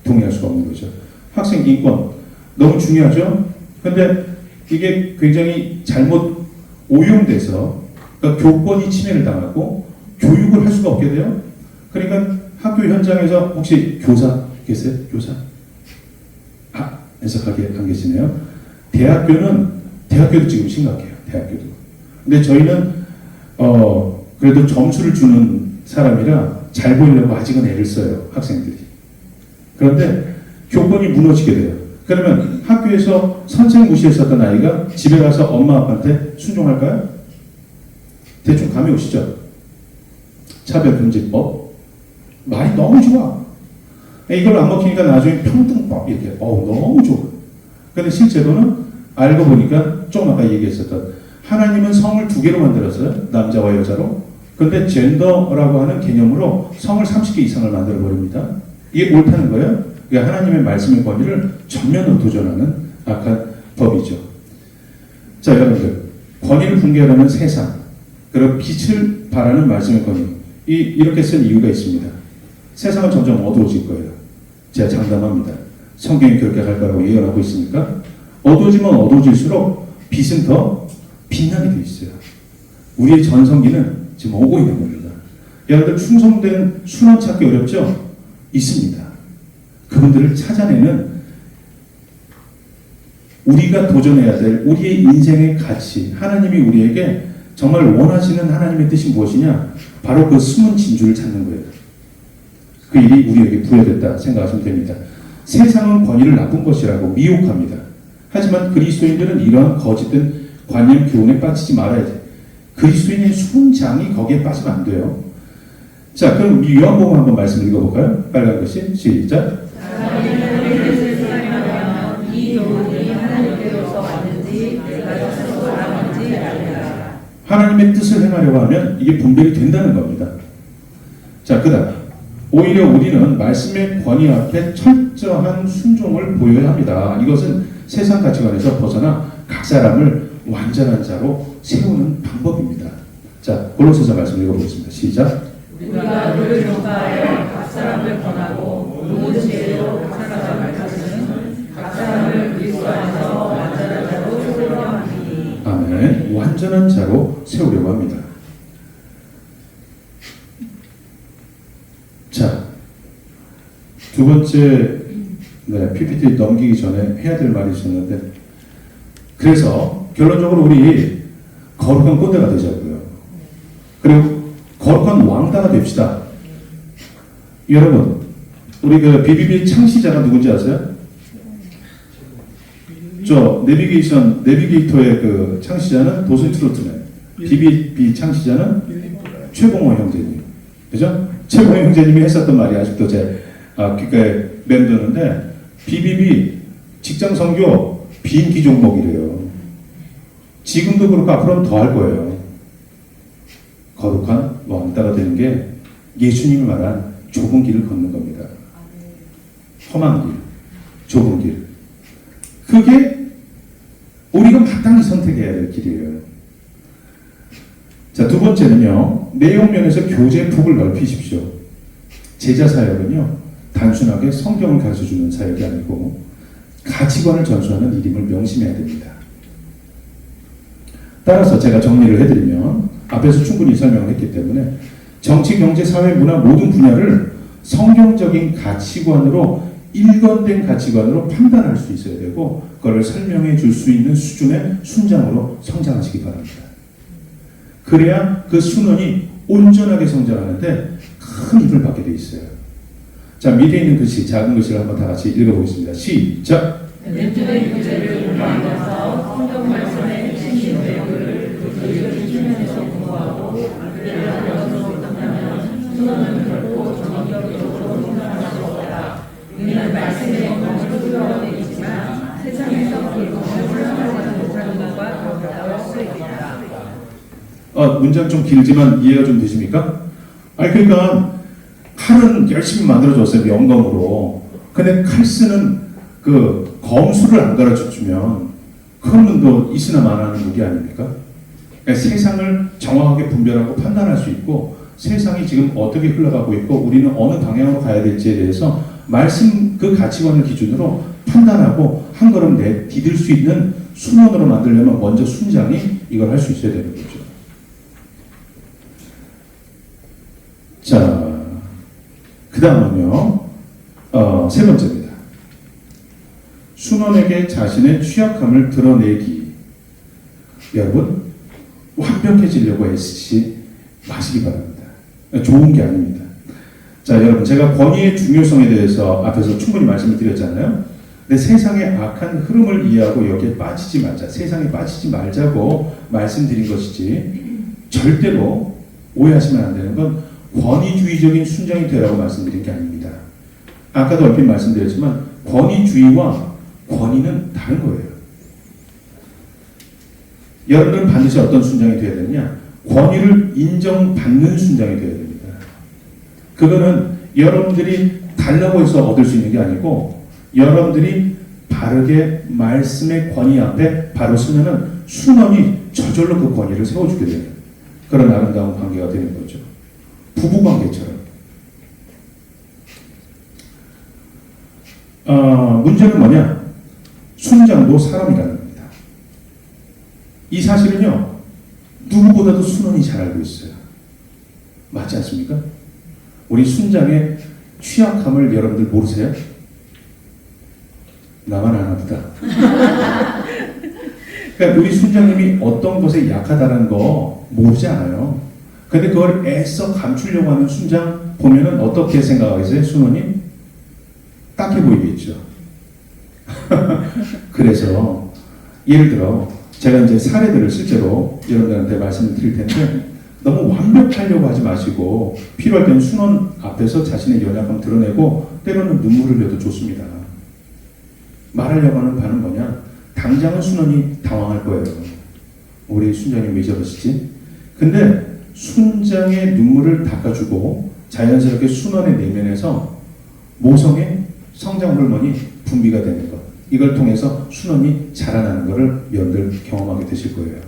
동의할 수가 없는 거죠. 학생 인권 너무 중요하죠. 근데 이게 굉장히 잘못 오용돼서 그러니까 교권이 침해를 당하고 교육을 할 수가 없게 돼요. 그러니까 학교 현장에서 혹시 교사 계세요? 교사? 해석하게 안 계시네요. 대학교도 지금 심각해요. 대학교도. 근데 저희는 그래도 점수를 주는 사람이라 잘 보이려고 아직은 애를 써요. 학생들이. 그런데 교권이 무너지게 돼요. 그러면 학교에서 선생 무시했었던 아이가 집에 가서 엄마 아빠한테 순종할까요? 대충 감이 오시죠? 차별금지법. 말이 너무 좋아. 이걸 안 먹히니까 나중에 평등법 이렇게 너무 좋아. 근데 실제로는 알고 보니까 조금 아까 얘기했었던 하나님은 성을 두 개로 만들었어요. 남자와 여자로. 근데 젠더라고 하는 개념으로 성을 30개 이상을 만들어 버립니다. 이게 옳다는 거예요. 그러니까 하나님의 말씀의 권위를 전면으로 도전하는 악한 법이죠. 자, 여러분들 권위를 붕괴하려는 세상 그리고 빛을 발하는 말씀의 권위 이렇게 쓴 이유가 있습니다. 세상은 점점 어두워질 거예요. 제가 장담합니다. 성경이 그렇게 할 거라고 예언하고 있으니까 어두워지면 어두워질수록 빛은 더 빛나게 돼 있어요. 우리의 전성기는 지금 오고 있는 겁니다. 여러분들 충성된 순원 찾기 어렵죠? 있습니다. 그분들을 찾아내는 우리가 도전해야 될 우리의 인생의 가치, 하나님이 우리에게 정말 원하시는 하나님의 뜻이 무엇이냐? 바로 그 숨은 진주를 찾는 거예요. 그 일이 우리에게 부여됐다 생각하시면 됩니다. 세상은 권위를 나쁜 것이라고 미혹합니다. 하지만 그리스도인들은 이러한 거짓된 관념 교훈에 빠지지 말아야 돼. 그리스도인의 순장이 거기에 빠지면 안 돼요. 자, 그럼 요한복음 한번 말씀 읽어볼까요? 빨간 글씨 시작. 하나님의 뜻을 행하려고 하면 이게 분별이 된다는 겁니다. 자, 그 다음 오히려 우리는 말씀의 권위 앞에 철저한 순종을 보여야 합니다. 이것은 세상 가치관에서 벗어나 각 사람을 완전한 자로 세우는 방법입니다. 자, 골로새서 말씀 읽어보겠습니다. 시작. 우리가 너를 전파하여 각 사람을 권하고 모든 죄로 각 사람을 가르치는 각 사람을 그리스도 안에서 완전한 자로 세우려 하니. 아멘. 완전한 자로 세우려고 합니다. 자, 두 번째 PPT 넘기기 전에 해야 될 말이 있었는데 그래서 결론적으로 우리 거룩한 꼰대가 되자고요. 그리고 거룩한 왕다가 됩시다. 여러분, 우리 그 BBB 창시자가 누군지 아세요? 저 내비게이터의 그 창시자는 도슨 트로트맨, BBB 창시자는 최봉호 형제님, 그죠? 최봉호 형제님이 했었던 말이 아직도 제 귓가에 맴도는데 BBB 직장 선교 비인기 종목이래요. 지금도 그렇고 앞으로는 더 할 거예요. 거룩한 왕따가 되는 게 예수님이 말한 조국 좁은 길을 걷는 겁니다. 험한 길, 좁은 길. 그게 우리가 마땅히 선택해야 될 길이에요. 자, 두 번째는요, 내용 면에서 교제 폭을 넓히십시오. 제자 사역은요, 단순하게 성경을 가르쳐주는 사역이 아니고 가치관을 전수하는 일임을 명심해야 됩니다. 따라서 제가 정리를 해드리면, 앞에서 충분히 설명을 했기 때문에 정치, 경제, 사회, 문화 모든 분야를 성경적인 가치관으로, 일관된 가치관으로 판단할 수 있어야 되고, 그걸 설명해 줄 수 있는 수준의 순장으로 성장하시기 바랍니다. 그래야 그 순원이 온전하게 성장하는데 큰 힘을 받게 돼 있어요. 자, 밑에 있는 글씨, 작은 글씨를 한번 다 같이 읽어보겠습니다. 시작! 멘토의 교제를 공부하면서 성경 말씀의 핵심 내용을 그 측면에서 공부하고 이를 알려서 못한다면 순원은 결코 전인격적으로 성장할 수 없다. 우리는 말씀의 영광을 훌륭하게 있지만 세상에서 그 영광을 훌륭하지 못하는 것과 더불어 수 있다. 문장 좀 길지만 이해가 좀 되십니까? 아니, 그러니까 칼은 열심히 만들어줬어요, 영검으로. 근데 칼 쓰는 그 검수를 안 가르쳐주면 그거는 또 있으나 마나는 무기 아닙니까? 그러니까 세상을 정확하게 분별하고 판단할 수 있고, 세상이 지금 어떻게 흘러가고 있고 우리는 어느 방향으로 가야 될지에 대해서 말씀 그 가치관을 기준으로 판단하고 한 걸음 디딜 수 있는 순원으로 만들려면 먼저 순장이 이걸 할 수 있어야 되는 거죠. 자, 그 다음은요, 세 번째입니다. 순원에게 자신의 취약함을 드러내기. 여러분, 완벽해지려고 애쓰지 마시기 바랍니다. 좋은 게 아닙니다. 자, 여러분, 제가 권위의 중요성에 대해서 앞에서 충분히 말씀을 드렸잖아요. 근데 세상의 악한 흐름을 이해하고 여기에 빠지지 말자, 세상에 빠지지 말자고 말씀드린 것이지, 절대로 오해하시면 안 되는 건 권위주의적인 순정이 되라고 말씀드린 게 아닙니다. 아까도 얼핏 말씀드렸지만 권위주의와 권위는 다른 거예요. 여러분들은 반드시 어떤 순정이 되어야 되느냐? 권위를 인정받는 순정이 되어야 됩니다. 그거는 여러분들이 달라고 해서 얻을 수 있는 게 아니고, 여러분들이 바르게 말씀의 권위 앞에 바로 서면은 순원이 저절로 그 권위를 세워주게 돼요. 그런 아름다운 관계가 되는 거죠. 부부관계처럼. 문제는 뭐냐? 순장도 사람이라는 겁니다. 이 사실은요, 누구보다도 순원이 잘 알고 있어요. 맞지 않습니까? 우리 순장의 취약함을 여러분들 모르세요? 나만 아나 보다. 그러니까 우리 순장님이 어떤 것에 약하다는 거 모르지 않아요. 근데 그걸 애써 감추려고 하는 순장 보면은 어떻게 생각하세요? 순원이? 딱해 보이겠죠. 그래서 예를 들어 제가 이제 사례들을 실제로 여러분들한테 말씀을 드릴 텐데, 너무 완벽하려고 하지 마시고 필요할 때는 순원 앞에서 자신의 연약함 드러내고 때로는 눈물을 흘려도 좋습니다. 말하려고 하는 바는 뭐냐? 당장은 순원이 당황할 거예요. 우리 순장님 왜 저러시지? 근데 순장의 눈물을 닦아주고 자연스럽게 순원의 내면에서 모성의 성장 호르몬이 분비가 되는 것, 이걸 통해서 순원이 자라나는 것을 여러분들 경험하게 되실 거예요.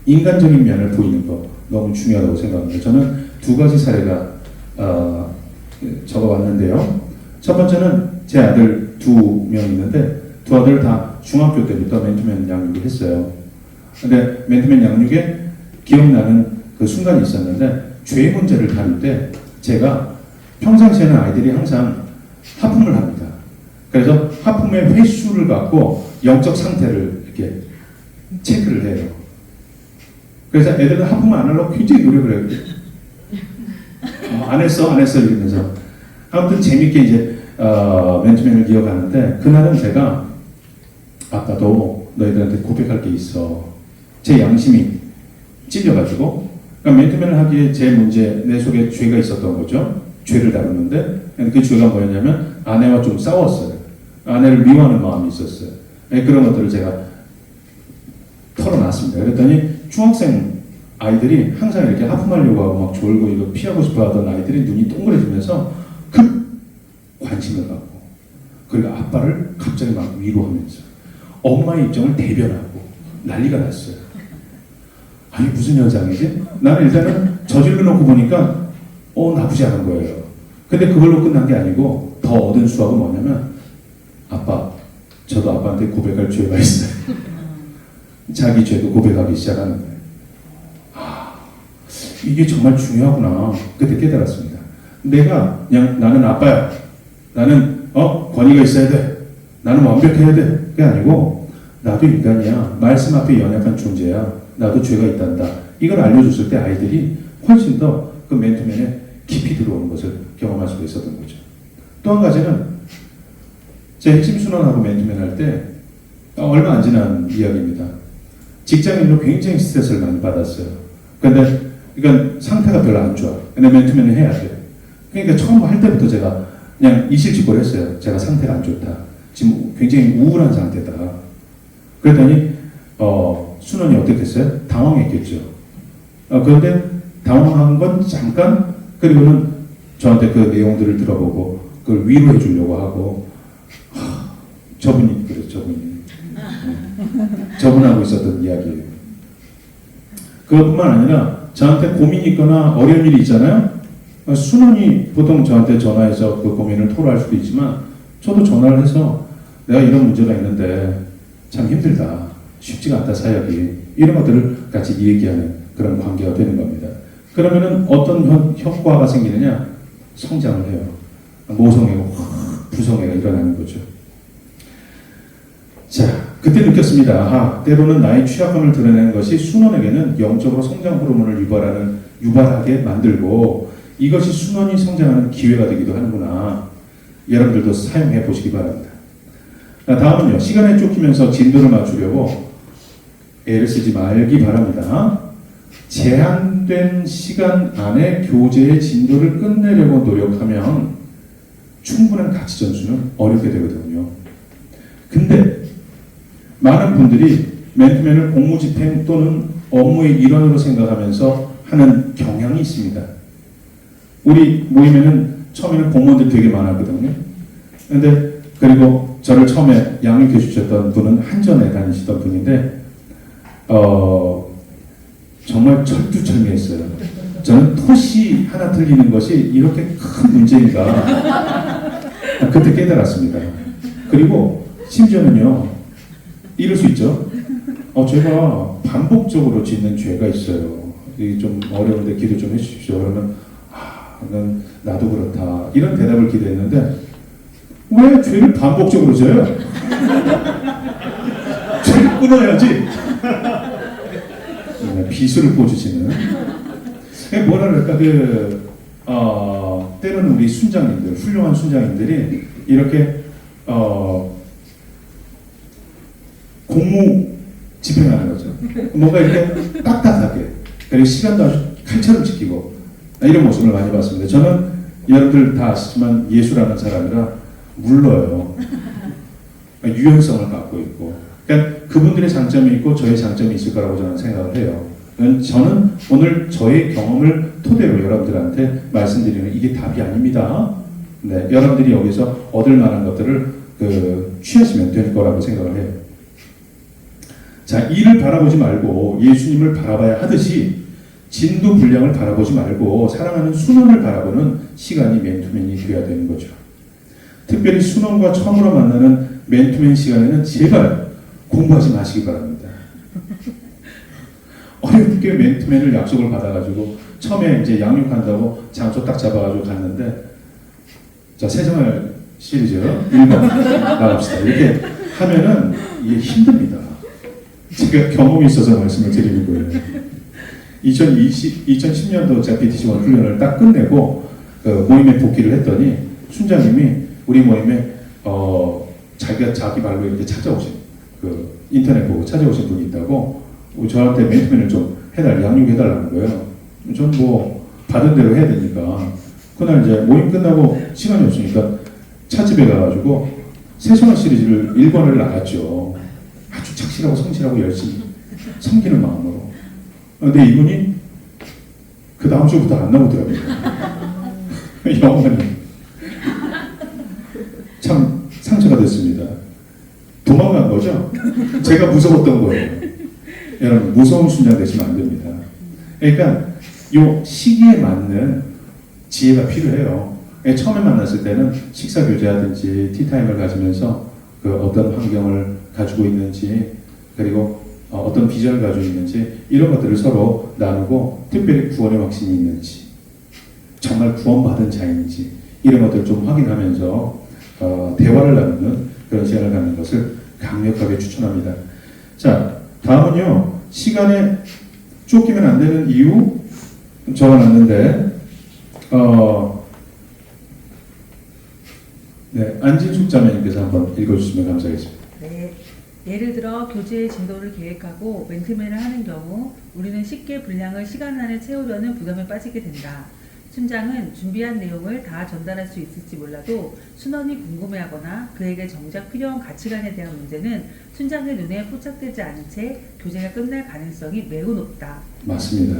인간적인 면을 보이는 것 너무 중요하다고 생각합니다. 저는 두 가지 사례가 적어왔는데요. 첫 번째는 제 아들 2명 있는데, 두 아들 다 중학교 때부터 맨투맨 양육을 했어요. 근데 맨투맨 양육에 기억나는 그 순간이 있었는데, 죄 문제를 다룰 때 제가 평상시에는 아이들이 항상 하품을 합니다. 그래서 하품의 횟수를 갖고 영적 상태를 이렇게 체크를 해요. 그래서 애들은 하품을 안 하려고 굉장히 노력을 해요. 안 했어 이러면서. 아무튼 재밌게 이제 맨투맨을 이어가는데, 그날은 제가 아빠도 너희들한테 고백할 게 있어. 제 양심이 찔려가지고, 그러니까 맨투맨을 하기에 제 문제, 내 속에 죄가 있었던 거죠. 죄를 다루는데, 그 죄가 뭐였냐면 아내와 좀 싸웠어요. 아내를 미워하는 마음이 있었어요. 그런 것들을 제가 털어놨습니다. 그랬더니 중학생 아이들이 항상 이렇게 하품하려고 하고 막 졸고 이거 피하고 싶어 하던 아이들이 눈이 동그래지면서 그 관심을 갖고, 그리고 아빠를 갑자기 막 위로하면서 엄마의 입장을 대변하고 난리가 났어요. 아니 무슨 현상이지? 나는 일단은 저질러 놓고 보니까 나쁘지 않은 거예요. 근데 그걸로 끝난 게 아니고 더 얻은 수확은 뭐냐면, 아빠, 저도 아빠한테 고백할 죄가 있어요. 자기 죄도 고백하기 시작하는 거예요. 이게 정말 중요하구나. 그때 깨달았습니다. 내가 그냥 나는 아빠야. 나는 권위가 있어야 돼. 나는 완벽해야 돼. 그게 아니고 나도 인간이야. 말씀 앞에 연약한 존재야. 나도 죄가 있단다. 이걸 알려줬을 때 아이들이 훨씬 더 그 맨투맨에 깊이 들어오는 것을 경험할 수가 있었던 거죠. 또 한 가지는 제 핵심 순환하고 맨투맨 할 때 얼마 안 지난 이야기입니다. 직장인으로 굉장히 스트레스를 많이 받았어요. 근데 그러니까 상태가 별로 안 좋아. 근데 맨투맨을 해야 돼. 그러니까 처음 할 때부터 제가 그냥 이실직고를 했어요. 제가 상태가 안 좋다. 지금 굉장히 우울한 상태다. 그랬더니 순원이 어떻게 했어요? 당황했겠죠. 그런데 당황한 건 잠깐, 그리고는 저한테 그 내용들을 들어보고 그걸 위로해 주려고 하고, 저분이 그래요. 저분하고 있었던 이야기예요. 그것뿐만 아니라 저한테 고민이 있거나 어려운 일이 있잖아요. 순원이 보통 저한테 전화해서 그 고민을 토로할 수도 있지만, 저도 전화를 해서 내가 이런 문제가 있는데 참 힘들다, 쉽지가 않다 사역이, 이런 것들을 같이 얘기하는 그런 관계가 되는 겁니다. 그러면은 어떤 효과가 생기느냐? 성장을 해요. 모성애가 확 부성애가 일어나는 거죠. 자, 그때 느꼈습니다. 때로는 나의 취약함을 드러내는 것이 순원에게는 영적으로 성장 호르몬을 유발하게 만들고, 이것이 순원이 성장하는 기회가 되기도 하는구나. 여러분들도 사용해 보시기 바랍니다. 다음은요, 시간에 쫓기면서 진도를 맞추려고 애를 쓰지 말기 바랍니다. 제한된 시간 안에 교제의 진도를 끝내려고 노력하면 충분한 가치 전수는 어렵게 되거든요. 근데 많은 분들이 맨투맨을 공무집행 또는 업무의 일환으로 생각하면서 하는 경향이 있습니다. 우리 모임에는 처음에는 공무원들 되게 많았거든요. 근데 그리고 저를 처음에 양육해 주셨던 분은 한전에 다니시던 분인데 정말 철두철미했어요. 저는 토시 하나 틀리는 것이 이렇게 큰 문제인가 그때 깨달았습니다. 그리고 심지어는요, 이럴 수 있죠. 제가 반복적으로 짓는 죄가 있어요. 이게 좀 어려운데 기도 좀 해주십시오. 그러면 난 나도 그렇다, 이런 대답을 기대했는데, 왜 죄를 반복적으로 져요? 죄를 끊어야지. 비수를 꽂으시는. 뭐라 그럴까, 때로는 우리 순장님들, 훌륭한 순장님들이 이렇게 공무 집행하는 거죠. 뭔가 이렇게 딱딱하게, 그리고 시간도 아주 칼처럼 지키고, 이런 모습을 많이 봤습니다. 저는 여러분들 다 아시지만 예수라는 사람이라 물러요. 유연성을 갖고 있고, 그러니까 그분들의 장점이 있고 저의 장점이 있을 거라고 저는 생각을 해요. 저는 오늘 저의 경험을 토대로 여러분들한테 말씀드리는, 이게 답이 아닙니다. 네, 여러분들이 여기서 얻을 만한 것들을 취하시면 될 거라고 생각을 해요. 자, 이를 바라보지 말고 예수님을 바라봐야 하듯이 진도 분량을 바라보지 말고 사랑하는 순원을 바라보는 시간이 맨투맨이 되어야 되는 거죠. 특별히 순원과 처음으로 만나는 맨투맨 시간에는 제발 공부하지 마시기 바랍니다. 어렵게 맨투맨을 약속을 받아가지고 처음에 이제 양육한다고 장소 딱 잡아가지고 갔는데, 자, 새생활 시리즈 1번 나갑시다. 이렇게 하면은 이게 힘듭니다. 제가 경험이 있어서 말씀을 드리는 거예요. 2010년도 제가 BTC1 훈련을 딱 끝내고 모임에 복귀를 했더니 순장님이 우리 모임에 자기가 자기 말로 이렇게 찾아오신, 인터넷 보고 찾아오신 분이 있다고 저한테 맨투맨을 좀 양육해달라는 거예요. 전 뭐 받은 대로 해야 되니까 그날 이제 모임 끝나고 시간이 없으니까 차집에 가가지고 새생활 시리즈를 1권을 나갔죠. 아주 착실하고 성실하고 열심히 섬기는 마음으로. 근데 이분이 그 다음 주부터 안 나오더라고요. 영원히. 넘어간 거죠. 제가 무서웠던 거예요. 여러분 무서운 순장 되시면 안 됩니다. 그러니까 요 시기에 맞는 지혜가 필요해요. 처음에 만났을 때는 식사 교제하든지 티타임을 가지면서 그 어떤 환경을 가지고 있는지 그리고 어떤 비전을 가지고 있는지 이런 것들을 서로 나누고 특별히 구원의 확신이 있는지 정말 구원받은 자인지 이런 것들을 좀 확인하면서 대화를 나누는 그런 시간을 갖는 것을 강력하게 추천합니다. 자, 다음은요. 시간에 쫓기면 안 되는 이유 적어놨는데 네, 안진숙 자매님께서 한번 읽어주시면 감사하겠습니다. 네. 예를 들어 교제의 진도를 계획하고 멘트맨을 하는 경우 우리는 쉽게 분량을 시간 안에 채우려는 부담에 빠지게 된다. 순장은 준비한 내용을 다 전달할 수 있을지 몰라도 순원이 궁금해하거나 그에게 정작 필요한 가치관에 대한 문제는 순장의 눈에 포착되지 않은 채 교제가 끝날 가능성이 매우 높다. 맞습니다.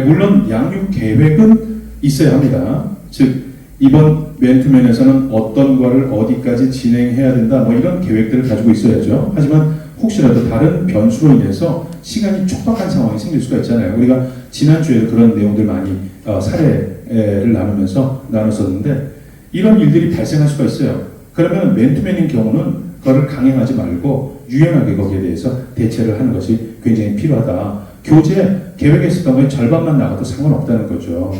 물론 양육 계획은 있어야 합니다. 즉 이번 멘트맨에서는 어떤 거를 어디까지 진행해야 된다 뭐 이런 계획들을 가지고 있어야죠. 하지만 혹시라도 다른 변수로 인해서 시간이 촉박한 상황이 생길 수가 있잖아요. 우리가 지난주에도 그런 내용들 많이 사례를 나눴었는데 이런 일들이 발생할 수가 있어요. 그러면 맨투맨인 경우는 그거를 강행하지 말고 유연하게 거기에 대해서 대처를 하는 것이 굉장히 필요하다. 교재 계획에 있었던 거에 절반만 나가도 상관없다는 거죠.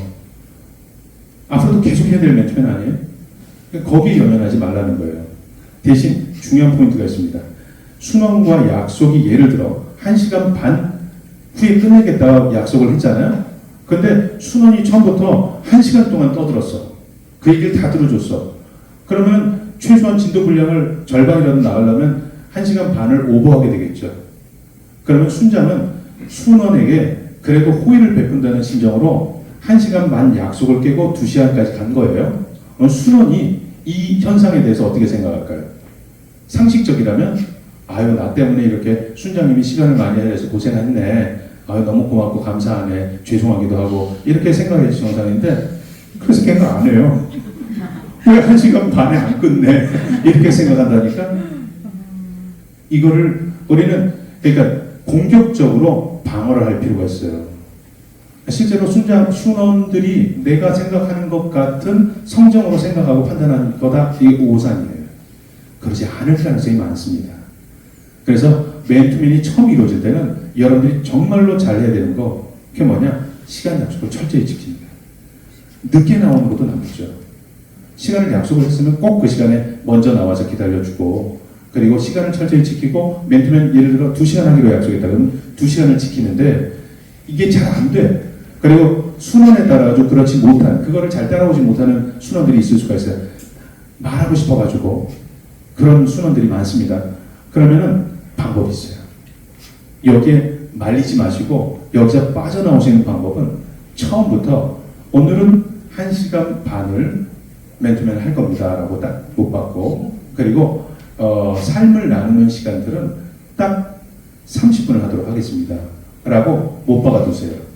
앞으로도 계속 해야 될 맨투맨 아니에요? 거기에 연연하지 말라는 거예요. 대신 중요한 포인트가 있습니다. 순원과 약속이 예를 들어 1시간 반 후에 끝내겠다고 약속을 했잖아요. 근데 순원이 처음부터 1시간 동안 떠들었어. 그 얘기를 다 들어줬어. 그러면 최소한 진도 분량을 절반이라도 나가려면 1시간 반을 오버하게 되겠죠. 그러면 순장은 순원에게 그래도 호의를 베푼다는 심정으로 1시간 반 약속을 깨고 2시간까지 간 거예요. 순원이 이 현상에 대해서 어떻게 생각할까요? 상식적이라면 아유 나 때문에 이렇게 순장님이 시간을 많이 해서 고생했네. 아유 너무 고맙고 감사하네. 죄송하기도 하고 이렇게 생각할 정상인데 그래서 생각 안 해요. 왜 1시간 반에 안 끝내? 이렇게 생각한다니까. 이거를 우리는 그러니까 공격적으로 방어를 할 필요가 있어요. 실제로 순원들이 내가 생각하는 것 같은 성정으로 생각하고 판단하는 거다. 이게 오산이에요. 그러지 않을 가능성이 많습니다. 그래서 맨투맨이 처음 이루어질 때는 여러분들이 정말로 잘해야 되는 거 그게 뭐냐? 시간 약속을 철저히 지키는 거예요. 늦게 나오는 것도 나쁘죠. 시간을 약속을 했으면 꼭 그 시간에 먼저 나와서 기다려주고 그리고 시간을 철저히 지키고 맨투맨 예를 들어 2시간 하기로 약속했다 그러면 2시간을 지키는데 이게 잘 안 돼. 그리고 순원에 따라서 그렇지 못한 그거를 잘 따라오지 못하는 순원들이 있을 수가 있어요. 말하고 싶어가지고 그런 순원들이 많습니다. 그러면은 방법이 있어요. 여기에 말리지 마시고 여기서 빠져나오시는 방법은 처음부터 오늘은 1시간 반을 맨투맨을 할 겁니다 라고 딱 못 받고 그리고 삶을 나누는 시간들은 딱 30분을 하도록 하겠습니다 라고 못 박아두세요.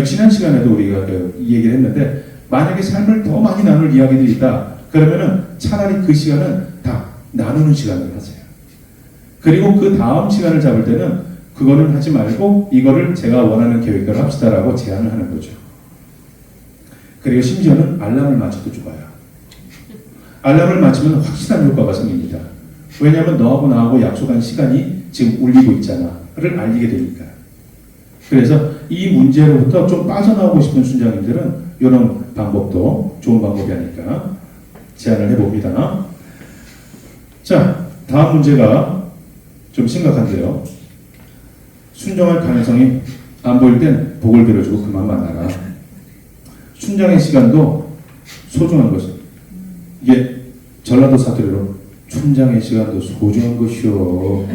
지난 시간에도 우리가 이 얘기를 했는데 만약에 삶을 더 많이 나눌 이야기들이 있다 그러면은 차라리 그 시간은 다 나누는 시간을 하세요. 그리고 그 다음 시간을 잡을 때는 그거는 하지 말고 이거를 제가 원하는 계획대로 합시다라고 제안을 하는 거죠. 그리고 심지어는 알람을 맞춰도 좋아요. 알람을 맞추면 확실한 효과가 생깁니다. 왜냐하면 너하고 나하고 약속한 시간이 지금 울리고 있잖아를 알리게 되니까. 그래서 이 문제로부터 좀 빠져나오고 싶은 순장님들은 이런 방법도 좋은 방법이 아닐까 제안을 해봅니다. 자, 다음 문제가 좀 심각한데요. 순종할 가능성이 안 보일 땐 복을 빌어주고 그만 만나라. 순장의 시간도 소중한 것이 이게 전라도 사투리로 춘장의 시간도 소중한 것이요.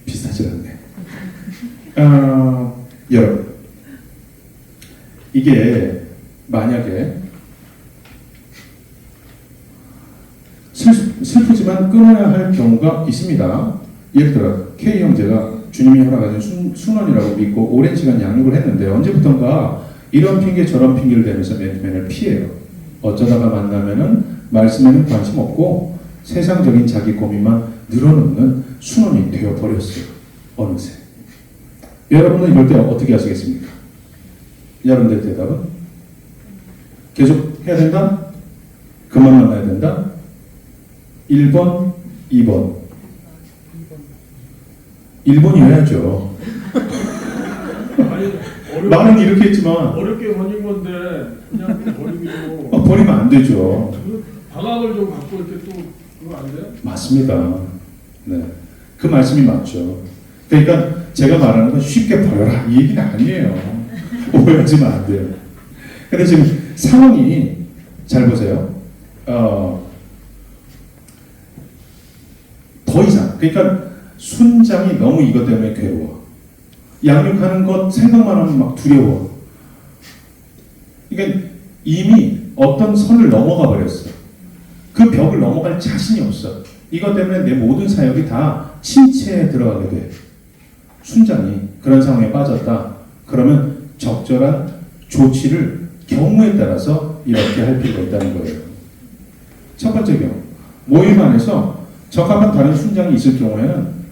비슷하지 않네. 여러분 이게 만약에 슬프지만 끊어야 할 경우가 있습니다. 예를 들어 K 형제가 주님이 허락하신 순원이라고 믿고 오랜 시간 양육을 했는데 언제부턴가 이런 핑계 저런 핑계를 대면서 맨투맨을 피해요. 어쩌다가 만나면은 말씀에는 관심 없고 세상적인 자기 고민만 늘어놓는 순원이 되어버렸어요. 어느새. 여러분은 이럴 때 어떻게 하시겠습니까? 여러분들의 대답은? 계속 해야 된다? 그만 만나야 된다? 1번, 2번. 1번이어야죠. 아니, 말은 이렇게 했지만 어렵게 버린 건데 그냥 버리기로 버리면 안 되죠. 그 방학을 좀 갖고 이렇게 또 그거 안 돼요? 맞습니다. 네. 그 말씀이 맞죠. 그러니까 제가 말하는 건 쉽게 버려라 이 얘기는 아니에요. 오해하시면 안 돼요. 근데 지금 상황이 잘 보세요. 더 이상 그러니까 순장이 너무 이것 때문에 괴로워. 양육하는 것 생각만 하면 막 두려워. 그러니까 이미 어떤 선을 넘어가 버렸어. 그 벽을 넘어갈 자신이 없어. 이것 때문에 내 모든 사역이 다 침체에 들어가게 돼. 순장이 그런 상황에 빠졌다. 그러면 적절한 조치를 경우에 따라서 이렇게 할 필요가 있다는 거예요. 첫 번째 경우, 모임 안에서 적합한 다른 순장이 있을 경우에는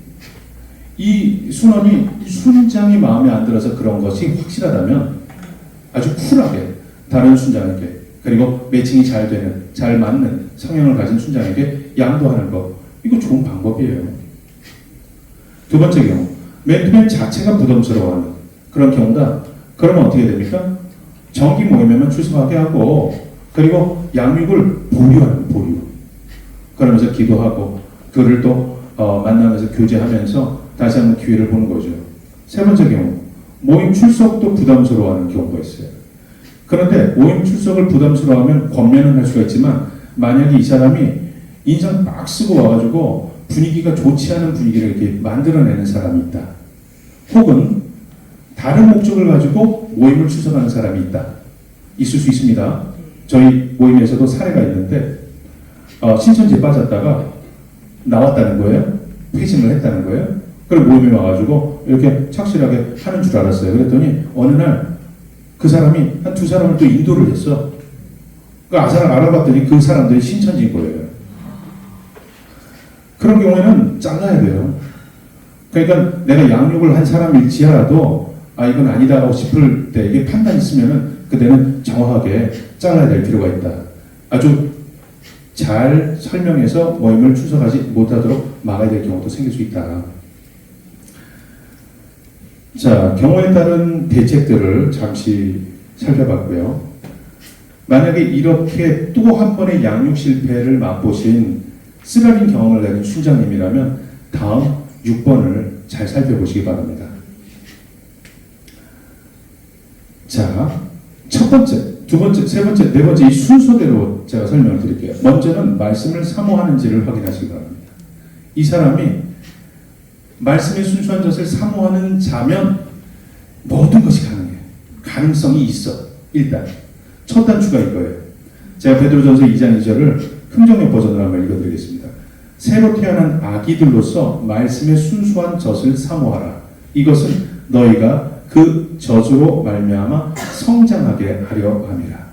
이 순원이 순장이 마음에 안 들어서 그런 것이 확실하다면 아주 쿨하게 다른 순장에게 그리고 매칭이 잘 되는, 잘 맞는 성향을 가진 순장에게 양도하는 것, 이거 좋은 방법이에요. 두 번째 경우, 맨투맨 자체가 부담스러워하는 그런 경우다. 그러면 어떻게 됩니까? 정기 모임에만 출석하게 하고 그리고 양육을 보류하는 보류. 그러면서 기도하고 그를 또 만나면서 교제하면서 다시 한번 기회를 보는 거죠. 세 번째 경우, 모임 출석도 부담스러워하는 경우가 있어요. 그런데 모임 출석을 부담스러워하면 권면은 할 수가 있지만 만약에 이 사람이 인상 막 쓰고 와가지고 분위기가 좋지 않은 분위기를 이렇게 만들어내는 사람이 있다. 혹은 다른 목적을 가지고 모임을 출석하는 사람이 있다. 있을 수 있습니다. 저희 모임에서도 사례가 있는데 신천지에 빠졌다가 나왔다는 거예요. 회심을 했다는 거예요. 그리고 모임에 와가지고 이렇게 착실하게 하는 줄 알았어요. 그랬더니 어느 날 그 사람이 한 두 사람을 또 인도를 했어. 그 사람 알아봤더니 그 사람들이 신천지인 거예요. 그런 경우에는 잘라야 돼요. 그러니까 내가 양육을 한 사람일지라도 이건 아니다라고 싶을 때 이게 판단이 있으면은 그때는 정확하게 잘라야 될 필요가 있다. 아주 잘 설명해서 모임을 출석하지 못하도록 막아야 될 경우도 생길 수 있다. 자, 경우에 따른 대책들을 잠시 살펴봤고요. 만약에 이렇게 또 한 번의 양육 실패를 맛보신 쓰라린 경험을 내는 순장님이라면 다음 6번을 잘 살펴보시기 바랍니다. 자, 첫 번째, 두 번째, 세 번째, 네 번째 이 순서대로 제가 설명을 드릴게요. 먼저는 말씀을 사모하는지를 확인하시기 바랍니다. 이 사람이 말씀의 순수한 젖을 사모하는 자면 모든 것이 가능해요. 가능성이 있어. 일단 첫 단추가 이거예요. 제가 베드로전서 2장 2절을 흥정역 버전으로 한번 읽어드리겠습니다. 새로 태어난 아기들로서 말씀의 순수한 젖을 사모하라. 이것은 너희가 그 젖으로 말미암아 성장하게 하려 함이라.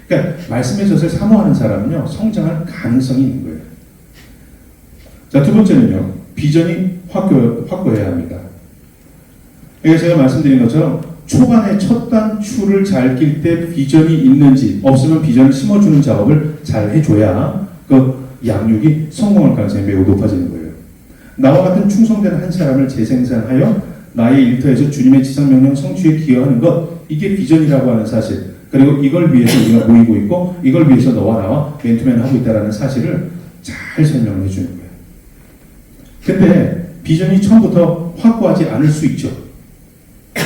그러니까 말씀의 젖을 사모하는 사람은요 성장할 가능성이 있는 거예요. 자, 두 번째는요 비전이 확고해야 합니다. 그러니까 제가 말씀드린 것처럼 초반에 첫 단추를 잘 낄 때 비전이 있는지 없으면 비전을 심어주는 작업을 잘 해줘야 그 양육이 성공할 가능성이 매우 높아지는 거예요. 나와 같은 충성된 한 사람을 재생산하여 나의 일터에서 주님의 지상명령 성취에 기여하는 것, 이게 비전이라고 하는 사실, 그리고 이걸 위해서 우리가 모이고 있고 이걸 위해서 너와 나와 맨투맨을 하고 있다는 사실을 잘 설명을 해주는 거예요. 근데 비전이 처음부터 확고하지 않을 수 있죠.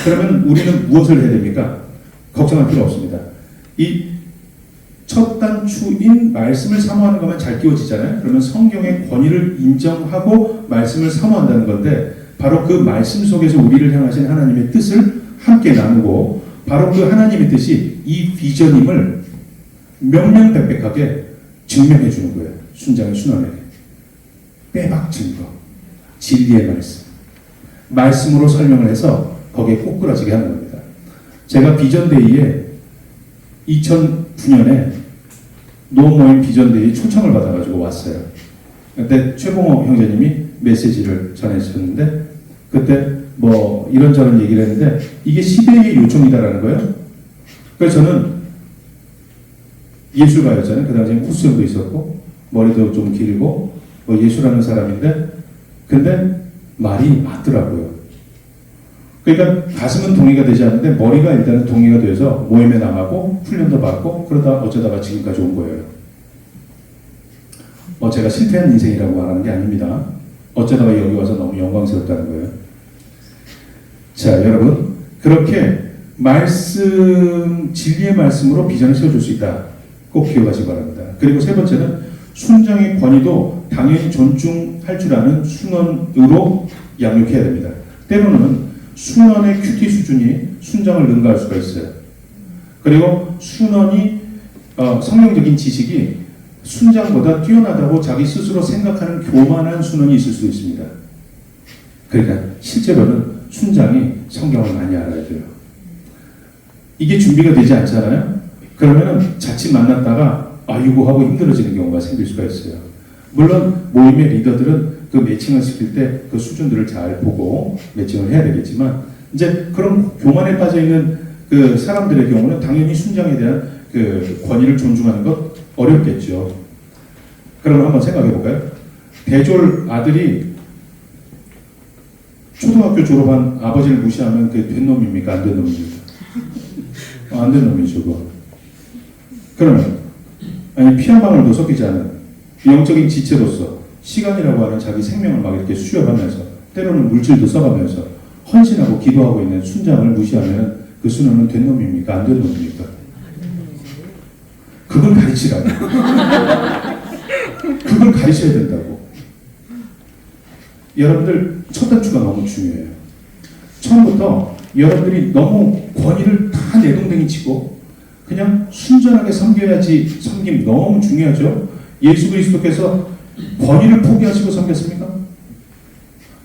그러면 우리는 무엇을 해야 됩니까? 걱정할 필요 없습니다. 이 첫 단추인 말씀을 사모하는 것만 잘 끼워지잖아요. 그러면 성경의 권위를 인정하고 말씀을 사모한다는 건데 바로 그 말씀 속에서 우리를 향하신 하나님의 뜻을 함께 나누고 바로 그 하나님의 뜻이 이 비전임을 명명백백하게 증명해 주는 거예요. 순장의 순원에게. 빼박 증거, 진리의 말씀, 말씀으로 설명을 해서 거기에 꼬꾸라지게 하는 겁니다. 제가 비전데이에 2009년에 노모임 비전데이 초청을 받아가지고 왔어요. 그때 최봉호 형제님이 메시지를 전해주셨는데 그때 뭐 이런저런 얘기를 했는데 이게 시대의 요청이다라는 거예요. 그래서 저는 예술가였잖아요. 그 당시에 쿠션도 있었고 머리도 좀 길고 뭐 예술하는 사람인데 근데 말이 맞더라고요. 그러니까 가슴은 동의가 되지 않는데 머리가 일단은 동의가 돼서 모임에 나가고 훈련도 받고 그러다 어쩌다가 지금까지 온 거예요. 제가 실패한 인생이라고 말하는 게 아닙니다. 어쩌다가 여기 와서 너무 영광스럽다는 거예요. 자, 여러분 그렇게 말씀, 진리의 말씀으로 비전을 세워줄 수 있다. 꼭 기억하시기 바랍니다. 그리고 세 번째는 순정의 권위도 당연히 존중할 줄 아는 순원으로 양육해야 됩니다. 때로는 순원의 큐티 수준이 순정을 능가할 수가 있어요. 그리고 순원이 성경적인 지식이 순장보다 뛰어나다고 자기 스스로 생각하는 교만한 순원이 있을 수도 있습니다. 그러니까 실제로는 순장이 성경을 많이 알아야 돼요. 이게 준비가 되지 않잖아요? 그러면은 자칫 만났다가 아이고 하고 힘들어지는 경우가 생길 수가 있어요. 물론 모임의 리더들은 그 매칭을 시킬 때 그 수준들을 잘 보고 매칭을 해야 되겠지만 이제 그런 교만에 빠져 있는 그 사람들의 경우는 당연히 순장에 대한 그 권위를 존중하는 것 어렵겠죠. 그럼 한번 생각해 볼까요? 대졸 아들이 초등학교 졸업한 아버지를 무시하면 그게 된 놈입니까? 안 된 놈입니까? 안 된 놈이죠, 그거. 그러면 아니 피 한 방울도 섞이지 않은 영적인 지체로서 시간이라고 하는 자기 생명을 막 이렇게 수혈하면서 때로는 물질도 써가면서 헌신하고 기도하고 있는 순장을 무시하면 그 순원은 된 놈입니까? 안 된 놈입니까? 그걸 가르치라고. 그걸 가르쳐야 된다고. 여러분들 첫 단추가 너무 중요해요. 처음부터 여러분들이 너무 권위를 다 내동댕이 치고 그냥 순전하게 섬겨야지 섬김 너무 중요하죠. 예수 그리스도께서 권위를 포기하시고 섬겼습니까?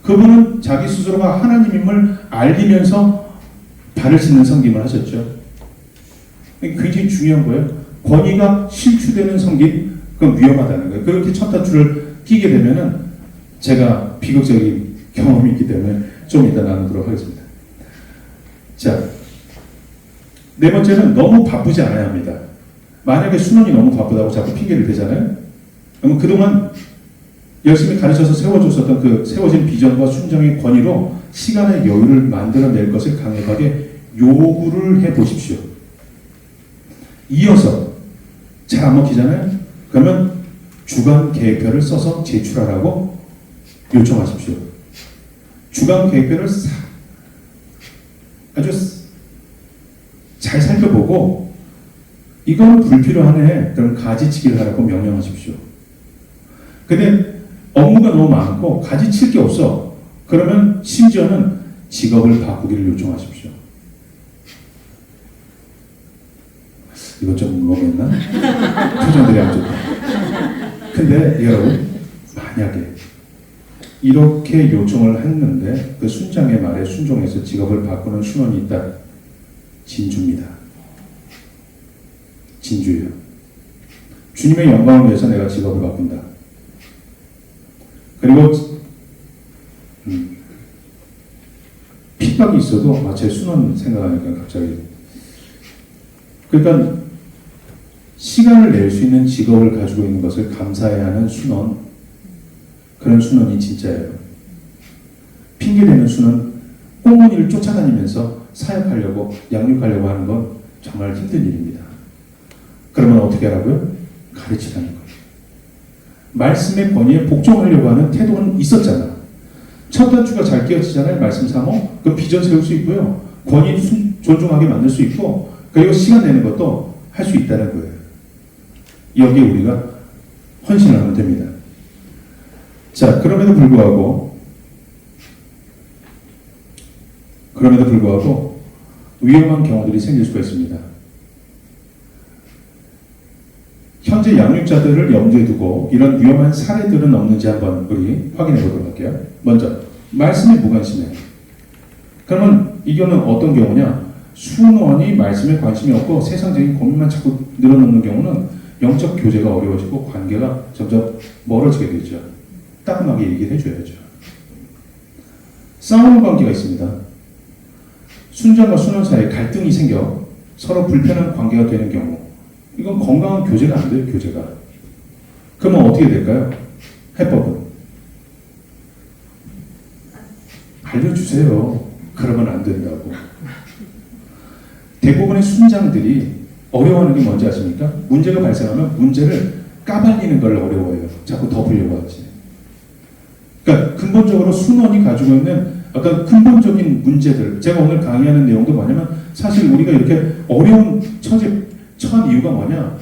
그분은 자기 스스로가 하나님임을 알리면서 발을 씻는 섬김을 하셨죠. 굉장히 중요한 거예요. 권위가 실추되는 섬김, 그건 위험하다는 거예요. 그렇게 첫 단추를 끼게 되면은 제가 비극적인 경험이 있기 때문에 좀 이따 나누도록 하겠습니다. 자, 네 번째는 너무 바쁘지 않아야 합니다. 만약에 순원이 너무 바쁘다고 자꾸 핑계를 대잖아요. 그러면 그동안 열심히 가르쳐서 세워줬었던 그 세워진 비전과 순정의 권위로 시간의 여유를 만들어낼 것을 강력하게 요구를 해보십시오. 이어서 잘 안 먹히잖아요. 그러면 주간 계획표를 써서 제출하라고 요청하십시오. 주간 계획표를 아주 잘 살펴보고 이건 불필요하네. 그럼 가지치기를 하라고 명령하십시오. 근데 업무가 너무 많고 가지칠 게 없어. 그러면 심지어는 직업을 바꾸기를 요청하십시오. 이거 좀 뭐겠나? 표정들이 안 좋다. 근데 여러분 만약에 이렇게 요청을 했는데 그 순장의 말에 순종해서 직업을 바꾸는 순원이 있다. 진주입니다. 진주예요. 주님의 영광을 위해서 내가 직업을 바꾼다. 그리고 핍박이 있어도 제 순원 생각하니까 갑자기 그러니까 시간을 낼 수 있는 직업을 가지고 있는 것을 감사해야 하는 순원, 그런 순원이 진짜예요. 핑계대는 순원, 꽁무니를 쫓아다니면서 사역하려고 양육하려고 하는 건 정말 힘든 일입니다. 그러면 어떻게 하라고요? 가르치라는 거예요. 말씀의 권위에 복종하려고 하는 태도는 있었잖아. 첫 단추가 잘 끼어지잖아요. 말씀 3호. 그 비전 세울 수 있고요. 권위 존중하게 만들 수 있고 그리고 시간 내는 것도 할 수 있다는 거예요. 여기에 우리가 헌신하면 됩니다. 자, 그럼에도 불구하고 위험한 경우들이 생길 수가 있습니다. 현재 양육자들을 염두에 두고 이런 위험한 사례들은 없는지 한번 우리 확인해 보도록 할게요. 먼저 말씀에 무관심해. 그러면 이거는 어떤 경우냐? 순원이 말씀에 관심이 없고 세상적인 고민만 자꾸 늘어놓는 경우는 영적 교제가 어려워지고 관계가 점점 멀어지게 되죠. 따끔하게 얘기를 해줘야죠. 싸우는 관계가 있습니다. 순장과 순원 사이에 갈등이 생겨 서로 불편한 관계가 되는 경우, 이건 건강한 교제가 안 돼요, 교제가. 그러면 어떻게 될까요? 해법은 알려주세요. 그러면 안 된다고. 대부분의 순장들이 어려워하는 게 뭔지 아십니까? 문제가 발생하면 문제를 까발리는 걸 어려워해요. 자꾸 덮으려고 하지. 그러니까 근본적으로 순원이 가지고 있는 어떤 근본적인 문제들, 제가 오늘 강의하는 내용도 뭐냐면 사실 우리가 이렇게 어려운 처지에 처한 이유가 뭐냐,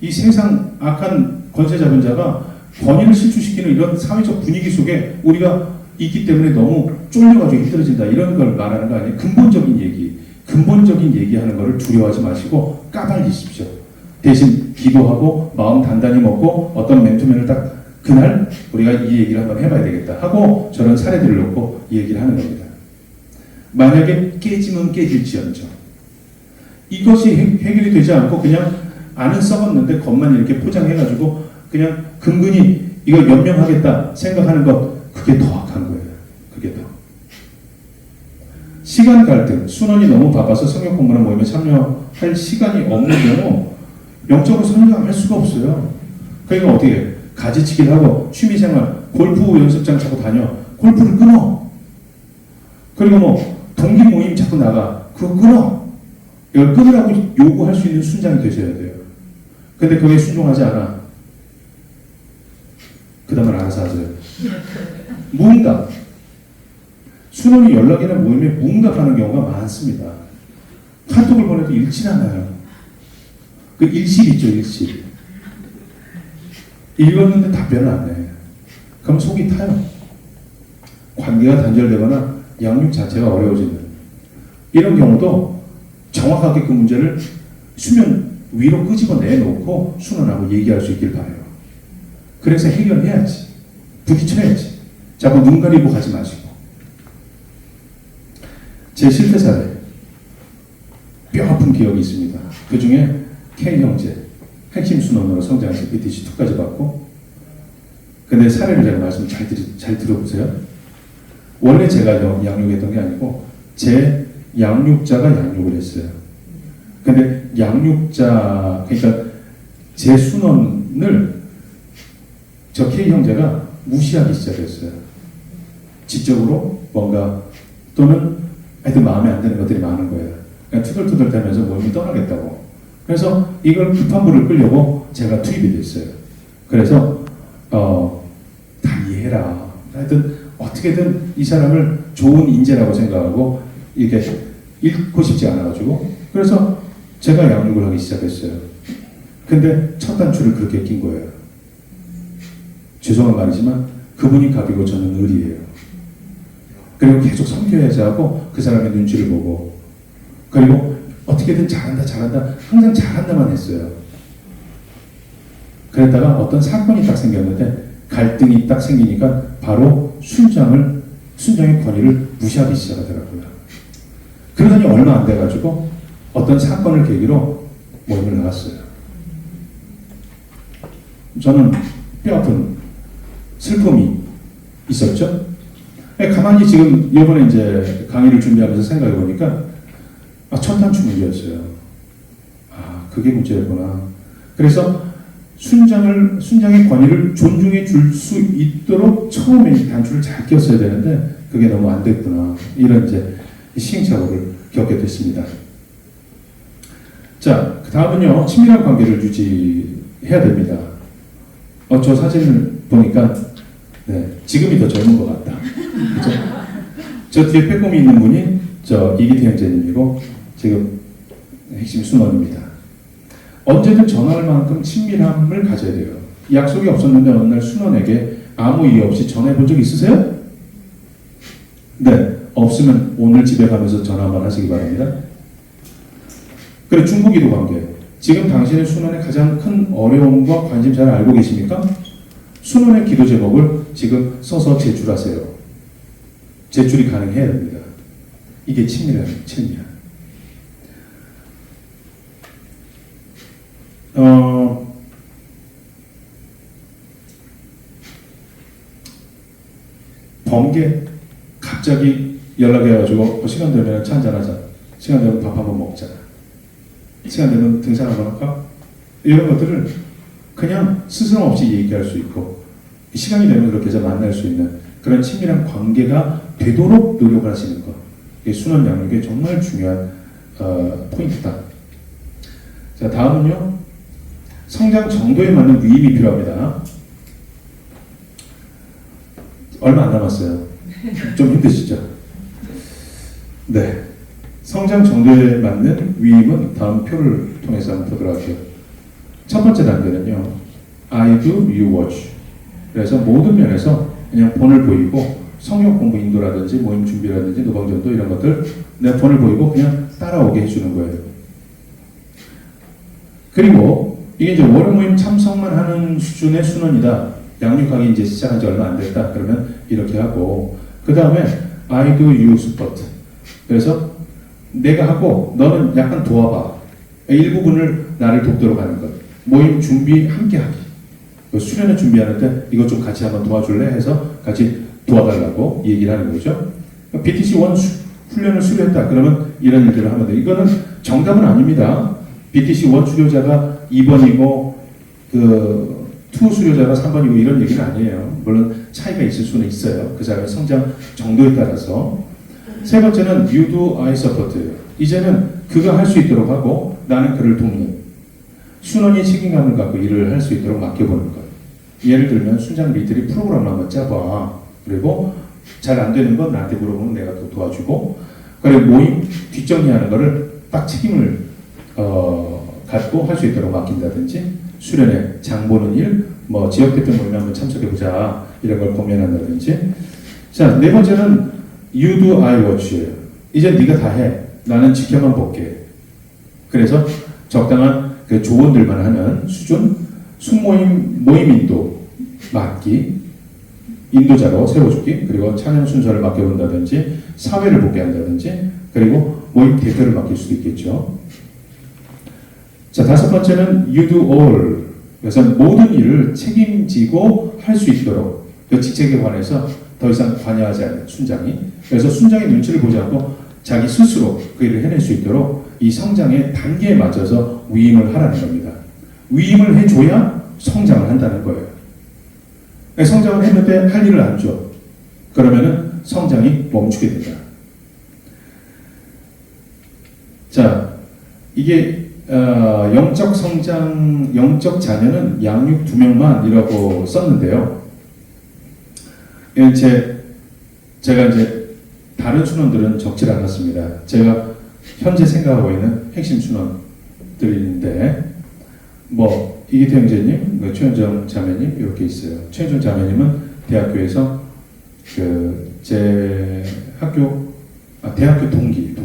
이 세상 악한 권세 잡은 자가 권위를 실추시키는 이런 사회적 분위기 속에 우리가 있기 때문에 너무 쫄려가지고 힘들어진다, 이런 걸 말하는 거 아니에요. 근본적인 얘기하는 거를 두려워하지 마시고 까발리십시오. 대신 기도하고 마음 단단히 먹고 어떤 맨투맨을 딱 그날 우리가 이 얘기를 한번 해봐야 되겠다 하고 저런 사례들을 놓고 이 얘기를 하는 겁니다. 만약에 깨지면 깨질지언정 이것이 해결이 되지 않고 그냥 안은 썩었는데 겉만 이렇게 포장해가지고 그냥 근근히 이걸 연명하겠다 생각하는 것, 그게 더 악한 거예요. 그게 더. 시간 갈등, 순원이 너무 바빠서 성역 공부나 모임에 참여할 시간이 없는 경우 영적으로 성장할 수가 없어요. 그러니까 어떻게 해요? 가지치기를 하고 취미생활, 골프 연습장 자꾸 다녀. 골프를 끊어. 그리고 뭐 동기 모임 자꾸 나가. 그거 끊어. 이걸 끊으라고 요구할 수 있는 순장이 되셔야 돼요. 근데 그게 순종하지 않아. 그 다음은 알아서 하세요. 무응답. 순원이 연락이나 모임에 무응답하는 경우가 많습니다. 카톡을 보내도 읽질 않아요. 그 일실 있죠, 일실. 읽었는데 답변을 안 해. 그럼 속이 타요. 관계가 단절되거나 양육 자체가 어려워지는 이런 경우도 정확하게 그 문제를 수면 위로 끄집어 내놓고 순원하고 얘기할 수 있길 바라요. 그래서 해결해야지. 부딪혀야지. 자꾸 눈 가리고 가지 마시고. 제 실패 사례 뼈아픈 기억이 있습니다. 그 중에 K 형제 핵심 순원으로 성장해서 BTC2까지 받고, 근데 사례를 제가 말씀 잘 들어보세요. 원래 제가 양육했던 게 아니고 제 양육자가 양육을 했어요. 근데 양육자, 그러니까 제 순원을 저 K 형제가 무시하기 시작했어요. 지적으로 뭔가 또는 하여튼 마음에 안 드는 것들이 많은 거예요. 그냥 투덜투덜 대면서 모임을 떠나겠다고. 그래서 이걸 급한 불을 끌려고 제가 투입이 됐어요. 그래서 다 이해해라. 하여튼 어떻게든 이 사람을 좋은 인재라고 생각하고 이렇게 잃고 싶지 않아가지고 그래서 제가 양육을 하기 시작했어요. 근데 첫 단추를 그렇게 낀 거예요. 죄송한 말이지만 그분이 갑이고 저는 을이에요. 그리고 계속 섬겨야지 하고 그 사람의 눈치를 보고, 그리고 어떻게든 잘한다 항상 잘한다만 했어요. 그랬다가 어떤 사건이 딱 생겼는데 갈등이 딱 생기니까 바로 순장의 권위를 무시하기 시작하더라고요. 그러더니 얼마 안 돼가지고 어떤 사건을 계기로 모임을 나갔어요. 저는 뼈아픈 슬픔이 있었죠. 가만히 지금 이번에 이제 강의를 준비하면서 생각해 보니까 첫 단추 문제였어요. 그게 문제였구나. 그래서 순장의 권위를 존중해 줄 수 있도록 처음에 이 단추를 잘 꼈어야 되는데 그게 너무 안 됐구나. 이런 이제 시행착오를 겪게 됐습니다. 자, 그 다음은요, 친밀한 관계를 유지해야 됩니다. 저 사진을 보니까 지금이 더 젊은 것 같다. 그죠? 저 뒤에 빼꼼히 있는 분이 이기태 형제님이고 지금 핵심 순원입니다. 언제든 전화할 만큼 친밀함을 가져야 돼요. 약속이 없었는데 어느 날 순원에게 아무 이유 없이 전화해 본 적 있으세요? 네, 없으면 오늘 집에 가면서 전화 한번 하시기 바랍니다. 그리고 중보기도 관계. 지금 당신의 순원의 가장 큰 어려움과 관심사를 알고 계십니까? 순원의 기도 제목을 지금 써서 제출하세요. 제출이 가능해야 됩니다. 이게 친밀함이에요, 친밀함. 범계 갑자기 연락이 와가지고 시간 되면 차 한잔하자. 시간 되면 밥 한번 먹자. 시간 되면 등산 한번 할까? 이런 것들을 그냥 스스럼 없이 얘기할 수 있고 시간이 되면 그렇게 해서 만날 수 있는 그런 친밀한 관계가 되도록 노력을 하시는 것. 이게 순원 양육의 정말 중요한 포인트다. 자, 다음은요. 성장 정도에 맞는 위임이 필요합니다. 얼마 안 남았어요. 좀 힘드시죠? 네. 성장 정도에 맞는 위임은 다음 표를 통해서 한번 보도록 할게요. 첫 번째 단계는요. I do, you watch. 그래서 모든 면에서 그냥 본을 보이고 성역 공부 인도라든지 모임 준비라든지 노방전도 이런 것들 내 본을 보이고 그냥 따라오게 해주는 거예요. 그리고 이게 이제 월요 모임 참석만 하는 수준의 순원이다. 양육하기 이제 시작한 지 얼마 안 됐다. 그러면 이렇게 하고 그 다음에 I do, you support. 그래서 내가 하고 너는 약간 도와봐. 일부분을 나를 돕도록 하는 것. 모임 준비 함께 하기. 수련회 준비하는 때 이것 좀 같이 한번 도와줄래? 해서 같이 도와달라고 얘기를 하는 거죠. BTC1 훈련을 수료했다. 그러면 이런 일들을 하면 돼. 이거는 정답은 아닙니다. BTC1 수료자가 2번이고 그2 수료자가 3번이고 이런 얘기는 아니에요. 물론 차이가 있을 수는 있어요. 그 사람의 성장 정도에 따라서. 세 번째는 you do, I support예요. 이제는 그가 할 수 있도록 하고 나는 그를 돕는 순원이 책임감을 갖고 일을 할 수 있도록 맡겨보는 것. 예를 들면 순장 리트리 프로그램을 한번 짜봐. 그리고 잘 안 되는 건 나한테 물어보면 내가 또 도와주고 그리고 모임 뒷정리하는 거를 딱 책임을 갖고 할 수 있도록 맡긴다든지 수련회 장 보는 일, 뭐 지역대표 모임에 한번 참석해보자 이런 걸 고민한다든지. 자, 네 번째는 you do, I watch예요. 이제 네가 다 해. 나는 지켜만 볼게. 그래서 적당한 그 조언들만 하는 수준, 순모임, 모임 인도 맡기, 인도자로 세워주기, 그리고 찬양 순서를 맡겨본다든지, 사회를 보게 한다든지, 그리고 모임 대표를 맡길 수도 있겠죠. 자, 다섯 번째는 you do all. 그래서 모든 일을 책임지고 할 수 있도록 그 직책에 관해서 더 이상 관여하지 않는 순장이. 그래서 순장의 눈치를 보지 않고 자기 스스로 그 일을 해낼 수 있도록 이 성장의 단계에 맞춰서 위임을 하라는 겁니다. 위임을 해줘야 성장을 한다는 거예요. 성장을 했는데 할 일을 안 줘. 그러면은 성장이 멈추게 된다. 자, 이게 영적 성장, 영적 자녀는 양육 2명만이라고 썼는데요. 제가 이제 다른 순원들은 적지 않았습니다. 제가 현재 생각하고 있는 핵심 순원들인데, 뭐 이기태 형제님, 최현정 자매님 이렇게 있어요. 최현정 자매님은 대학교에서 제 학교 대학교 동기.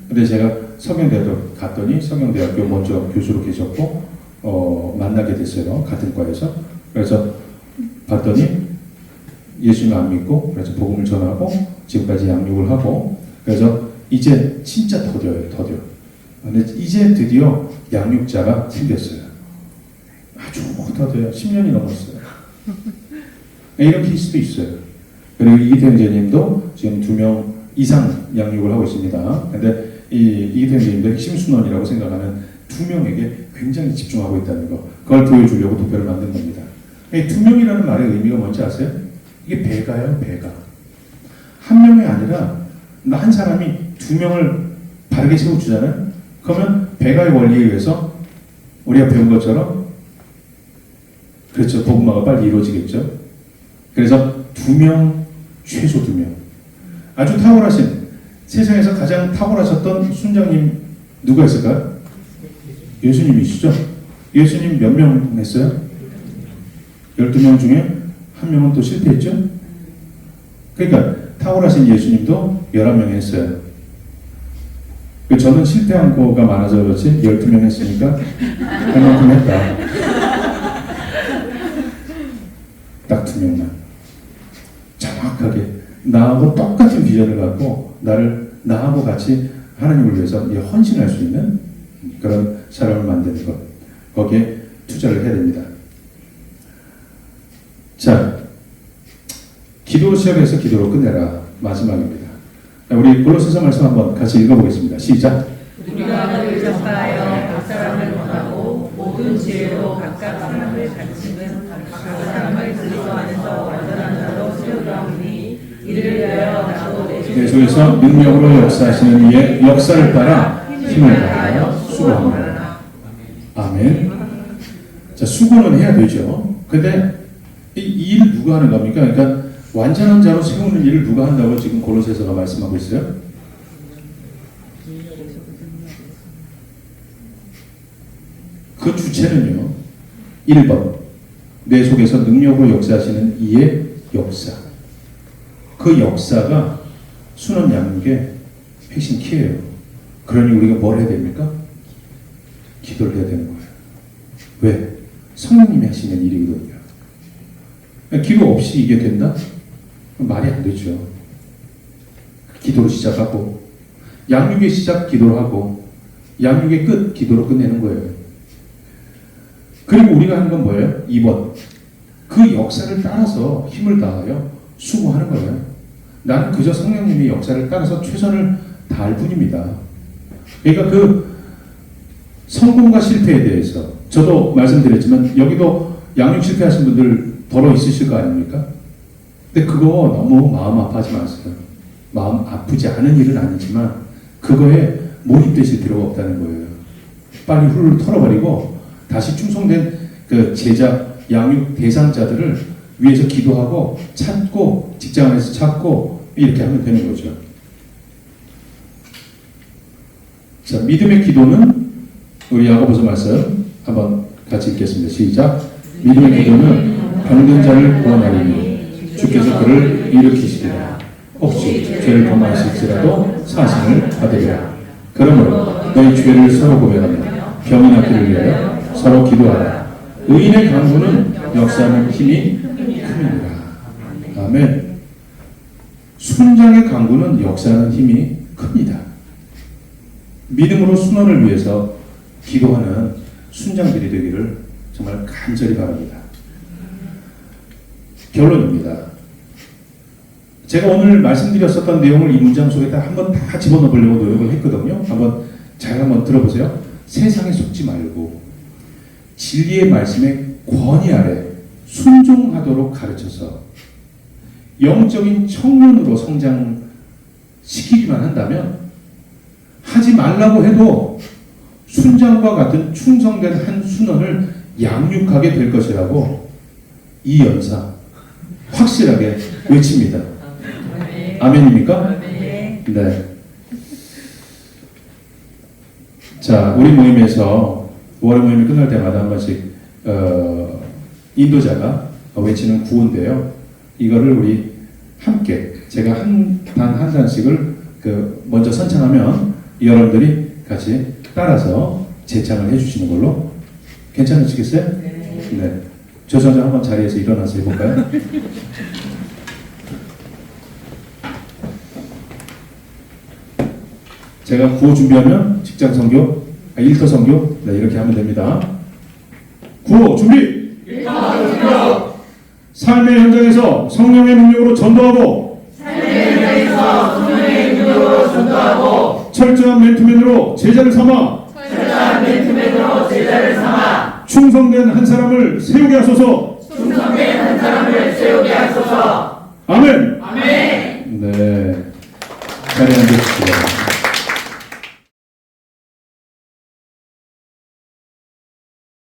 근데 제가 성경대학교 갔더니 성경대학교 먼저 교수로 계셨고 만나게 됐어요. 같은 과에서. 그래서 봤더니 예수님 안 믿고 그래서 복음을 전하고 지금까지 양육을 하고 그래서 이제 진짜 더뎌요. 근데 이제 드디어 양육자가 생겼어요. 아주 더뎌요. 10년이 넘었어요. 이런 케이스도 있어요. 그리고 이기태 형제님도 지금 2명 이상 양육을 하고 있습니다. 근데 이기태 형제님도 핵심 순원이라고 생각하는 2명에게 굉장히 집중하고 있다는 거. 그걸 보여주려고 도표를 만든 겁니다. 2명이라는 말의 의미가 뭔지 아세요? 이게 배가예요, 배가. 한 명이 아니라 한 사람이 2명을 바르게 세워주잖아요. 그러면 배가의 원리에 의해서 우리가 배운 것처럼 그렇죠. 복음화가 빨리 이루어지겠죠. 그래서 2명, 최소 2명. 아주 탁월하신 세상에서 가장 탁월하셨던 순장님 누가 있을까요? 예수님이시죠. 예수님 몇 명 했어요? 12명 중에 한 명은 또 실패했죠. 그러니까 탁월하신 예수님도 11명 했어요. 저는 실패한 거가 많아서 그렇지 12명 했으니까 할 만큼 했다. 딱 2명만 정확하게 나하고 똑같은 비전을 갖고 나하고 같이 하나님을 위해서 헌신할 수 있는 그런 사람을 만드는 것, 거기에 투자를 해야 됩니다. 자, 기도로 시작해서 기도로 끝내라. 마지막입니다. 우리 골로새서 말씀 한번 같이 읽어보겠습니다. 시작. 우리가 늘 전파하여 각 사람을 원하고 모든 지혜로 각각 사람을 가르치는 각 사람을 그리스도 안에서 완전한 자로 세우려 하니 이를 위하여 나도 내 속에서 능력으로 역사하시는 이의 역사를 따라 힘을 다하여 수고하노라. 아멘. 자, 수고는 해야 되죠. 근데 이 일을 누가 하는 겁니까? 그러니까 완전한 자로 세우는 일을 누가 한다고 지금 골로새서가 말씀하고 있어요? 그 주체는요. 1번 내 속에서 능력으로 역사하시는 이의 역사. 그 역사가 순원 양육의 핵심 키예요. 그러니 우리가 뭘 해야 됩니까? 기도를 해야 되는 거예요. 왜? 성령님이 하시는 일이거든요. 기도 없이 이게 된다? 말이 안 되죠. 기도로 시작하고 양육의 시작 기도로 하고 양육의 끝 기도로 끝내는 거예요. 그리고 우리가 하는 건 뭐예요? 2번 그 역사를 따라서 힘을 다하여 수고하는 거예요. 나는 그저 성령님의 역사를 따라서 최선을 다할 뿐입니다. 그러니까 그 성공과 실패에 대해서 저도 말씀드렸지만 여기도 양육 실패하신 분들 더러 있으실 거 아닙니까? 근데 그거 너무 마음 아파하지 마세요. 마음 아프지 않은 일은 아니지만 그거에 몰입되실 필요가 없다는 거예요. 빨리 훌훌 털어버리고 다시 충성된 그 제자 양육 대상자들을 위해서 기도하고 찾고 직장 안에서 찾고 이렇게 하면 되는 거죠. 자, 믿음의 기도는 우리 야고보서 말씀 한번 같이 읽겠습니다. 시작. 믿음의 기도는 병든 자를 구원하리니 주께서 그를 일으키시리라. 혹시 죄를 범하실지라도 사심을 받으리라. 그러므로 너희 죄를 서로 고백하며 병이 낫기를 위하여 서로 기도하라. 의인의 강구는 역사하는 힘이 큽니다. 아멘. 순장의 강구는 역사하는 힘이 큽니다. 믿음으로 순원을 위해서 기도하는 순장들이 되기를 정말 간절히 바랍니다. 결론입니다. 제가 오늘 말씀드렸었던 내용을 이 문장 속에다 한번 다 집어넣어 보려고 노력을 했거든요. 한번 들어보세요. 세상에 속지 말고 진리의 말씀에 권위 아래 순종하도록 가르쳐서 영적인 청년으로 성장시키기만 한다면 하지 말라고 해도 순장과 같은 충성된 한 순원을 양육하게 될 것이라고 이 연사 확실하게 외칩니다. 아멘입니까? 네. 자, 우리 모임에서 월요 모임이 끝날 때마다 한 번씩 인도자가 외치는 구호인데요. 이거를 우리 함께 제가 단 한 단씩을 먼저 선창하면 여러분들이 같이 따라서 제창을 해주시는 걸로 괜찮으시겠어요? 네. 조선장 한번 자리에서 일어나서 해볼까요? 제가 구호 준비하면 직장 선교, 일터 선교, 네, 이렇게 하면 됩니다. 구호 준비! 삶의 현장에서 성령의 능력으로 전도하고 철저한 맨투맨으로 제자를 삼아 충성된 한 사람을 세우게 하소서. 아멘. 네. 자리에 앉으십시오.